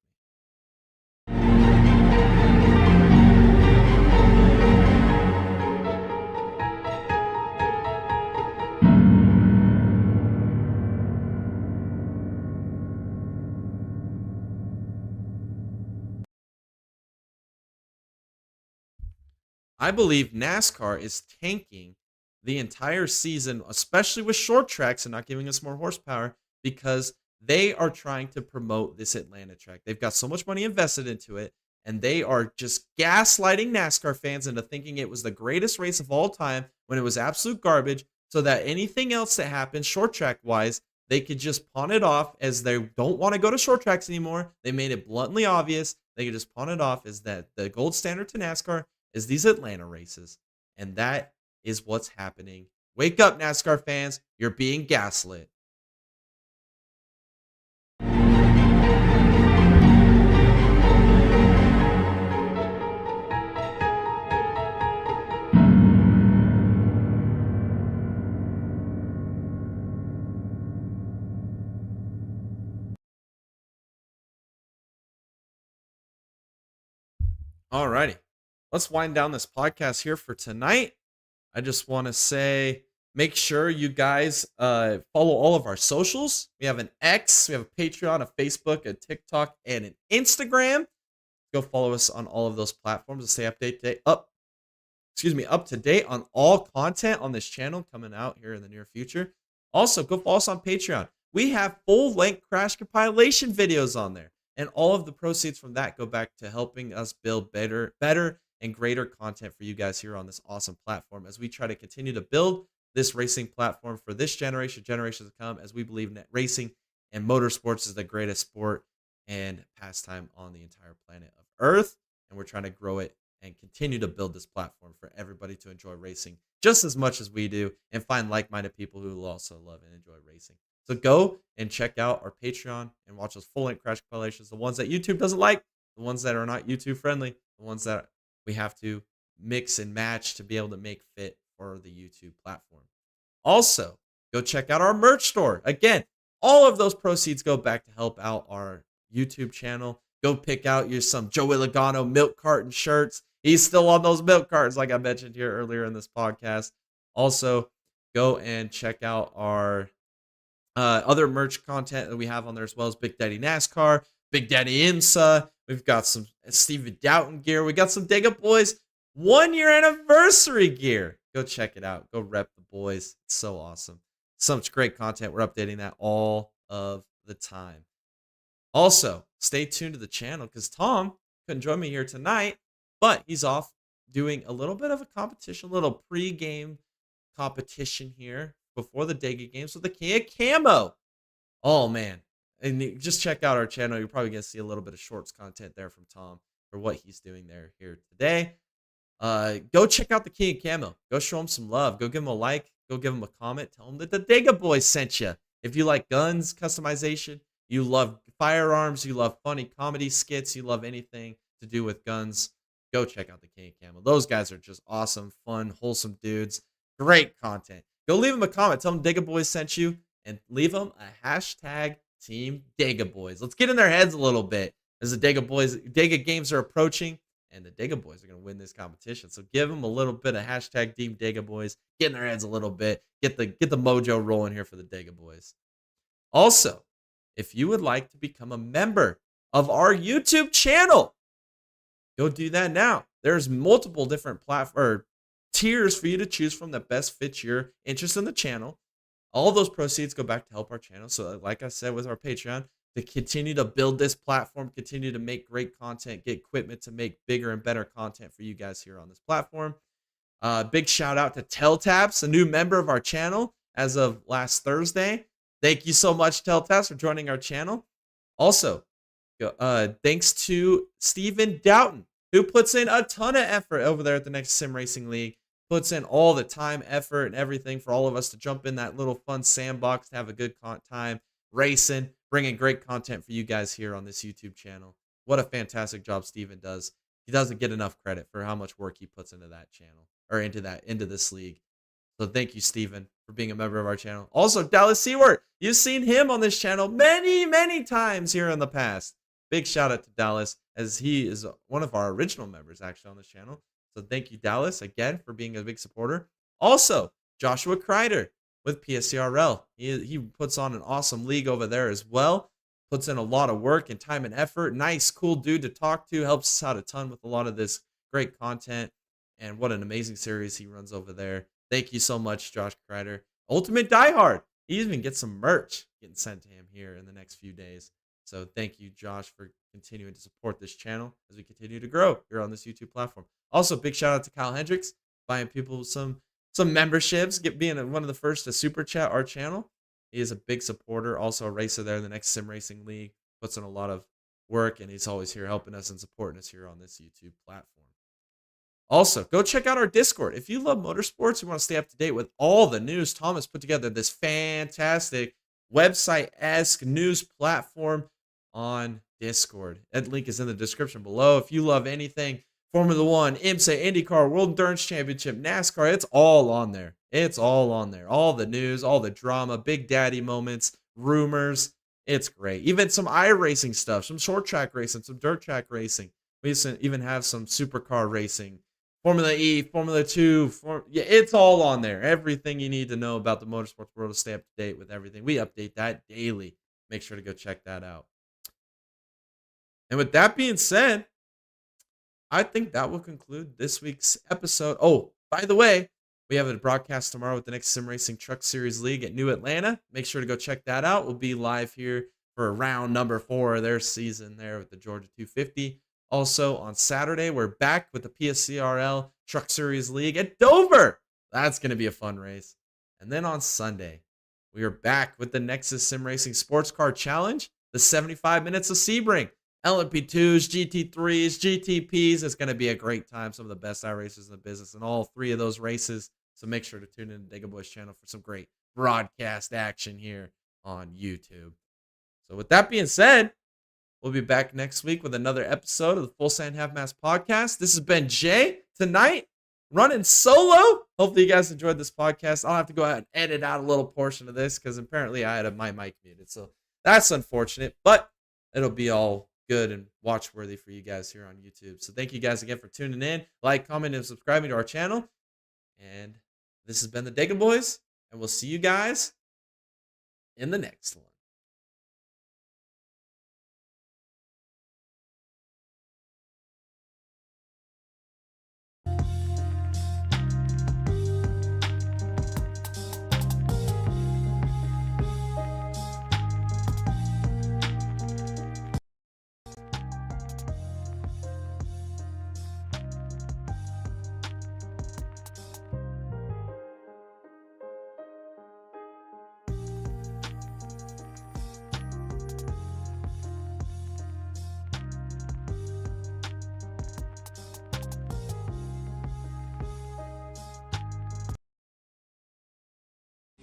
I believe NASCAR is tanking the entire season, especially with short tracks and not giving us more horsepower, because they are trying to promote this Atlanta track. They've got so much money invested into it, and they are just gaslighting NASCAR fans into thinking it was the greatest race of all time when it was absolute garbage, so that anything else that happens short track wise, they could just pawn it off as they don't want to go to short tracks anymore. They made it bluntly obvious. They could just pawn it off as that the gold standard to NASCAR is these Atlanta races. And that is what's happening. Wake up, NASCAR fans. You're being gaslit. Alrighty. Let's wind down this podcast here for tonight. I just want to say, make sure you guys follow all of our socials. We have an X, we have a Patreon, a Facebook, a TikTok, and an Instagram. Go follow us on all of those platforms to stay up to date on all content on this channel coming out here in the near future. Also, go follow us on Patreon. We have full-length crash compilation videos on there, and all of the proceeds from that go back to helping us build better and greater content for you guys here on this awesome platform as we try to continue to build this racing platform for this generation, generations to come, as we believe that racing and motorsports is the greatest sport and pastime on the entire planet of Earth. And we're trying to grow it and continue to build this platform for everybody to enjoy racing just as much as we do and find like-minded people who will also love and enjoy racing. So go and check out our Patreon and watch those full-length crash compilations, the ones that YouTube doesn't like, the ones that are not YouTube friendly, the ones that we have to mix and match to be able to make fit for the YouTube platform. Also, go check out our merch store. Again, all of those proceeds go back to help out our YouTube channel. Go pick out some Joey Logano milk carton shirts. He's still on those milk cartons, like I mentioned here earlier in this podcast. Also, go and check out our other merch content that we have on there, as well as Big Daddy NASCAR, Big Daddy IMSA. We've got some Steven Doughton gear. We got some Dega Boys 1-year anniversary gear. Go check it out. Go rep the boys. It's so awesome. So much great content. We're updating that all of the time. Also, stay tuned to the channel because Tom couldn't join me here tonight, but he's off doing a little bit of a competition, a little pre-game competition here before the Dega games with the King of Camo. Oh, man. And just check out our channel. You're probably going to see a little bit of shorts content there from Tom for what he's doing there here today. Go check out the King of Camo. Go show him some love. Go give him a like. Go give him a comment. Tell him that the Dega Boys sent you. If you like guns, customization, you love firearms, you love funny comedy skits, you love anything to do with guns, go check out the King of Camo. Those guys are just awesome, fun, wholesome dudes. Great content. Go leave them a comment. Tell them Dega Boys sent you and leave them a hashtag Team Dega Boys. Let's get in their heads a little bit as the Dega games are approaching, and the Dega Boys are going to win this competition. So give them a little bit of hashtag Team Dega Boys. Get in their heads a little bit. Get the mojo rolling here for the Dega Boys. Also, if you would like to become a member of our YouTube channel, go do that now. There's multiple different tiers for you to choose from that best fits your interest in the channel. All those proceeds go back to help our channel. So like I said with our Patreon, to continue to build this platform, continue to make great content, get equipment to make bigger and better content for you guys here on this platform. Big shout out to Telltaps, a new member of our channel as of last Thursday. Thank you so much, Telltaps, for joining our channel. Also, thanks to Steven Doughton, who puts in a ton of effort over there at the Next Sim Racing League, puts in all the time, effort, and everything for all of us to jump in that little fun sandbox to have a good time racing, bringing great content for you guys here on this YouTube channel. What a fantastic job Steven does. He doesn't get enough credit for how much work he puts into that channel, or into this league. So thank you, Steven, for being a member of our channel. Also, Dallas Seward, you've seen him on this channel many, many times here in the past. Big shout out to Dallas, as he is one of our original members actually on this channel. So thank you, Dallas, again for being a big supporter. Also, Joshua Kreider with PSCRL. He puts on an awesome league over there as well. Puts in a lot of work and time and effort. Nice, cool dude to talk to. Helps us out a ton with a lot of this great content. And what an amazing series he runs over there. Thank you so much, Josh Kreider. Ultimate Diehard. He even gets some merch getting sent to him here in the next few days. So thank you, Josh, for continuing to support this channel as we continue to grow here on this YouTube platform. Also, big shout out to Kyle Hendricks, buying people some memberships, being one of the first to super chat our channel. He is a big supporter, also a racer there in the Next Sim Racing League. Puts in a lot of work, and he's always here helping us and supporting us here on this YouTube platform. Also, go check out our Discord. If you love motorsports, you want to stay up to date with all the news, Thomas put together this fantastic website-esque news platform on Discord. That link is in the description below. If you love anything Formula One, IMSA, IndyCar, World Endurance Championship, NASCAR, it's all on there. It's all on there. All the news, all the drama, Big Daddy moments, rumors. It's great. Even some iRacing stuff, some short track racing, some dirt track racing. We even have some supercar racing, Formula E, Formula 2. Yeah, it's all on there. Everything you need to know about the motorsports world to stay up to date with everything. We update that daily. Make sure to go check that out. And with that being said, I think that will conclude this week's episode. Oh, by the way, we have a broadcast tomorrow with the Next Sim Racing Truck Series League at New Atlanta. Make sure to go check that out. We'll be live here for round number 4 of their season there with the Georgia 250. Also, on Saturday, we're back with the PSCRL Truck Series League at Dover. That's going to be a fun race. And then on Sunday, we are back with the Nexus Sim Racing Sports Car Challenge, the 75 minutes of Sebring. LMP2s, GT3s, GTPs. It's going to be a great time. Some of the best iRacers in the business in all 3 of those races. So make sure to tune in to Digga Boys channel for some great broadcast action here on YouTube. So with that being said, we'll be back next week with another episode of the Full Send Half Mass podcast. This has been Jay tonight, running solo. Hopefully you guys enjoyed this podcast. I'll have to go ahead and edit out a little portion of this because apparently I had my mic muted. So that's unfortunate, but it'll be all good and watch worthy for you guys here on YouTube. So thank you guys again for tuning in. Like, comment, and subscribing to our channel. And this has been the Digga Boys, and we'll see you guys in the next one.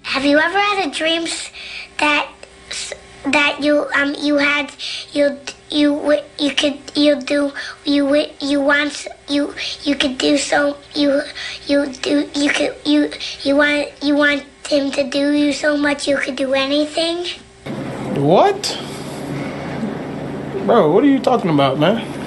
Have you ever had a dreams that you want him to do you so much you could do anything? What? Bro, what are you talking about, man?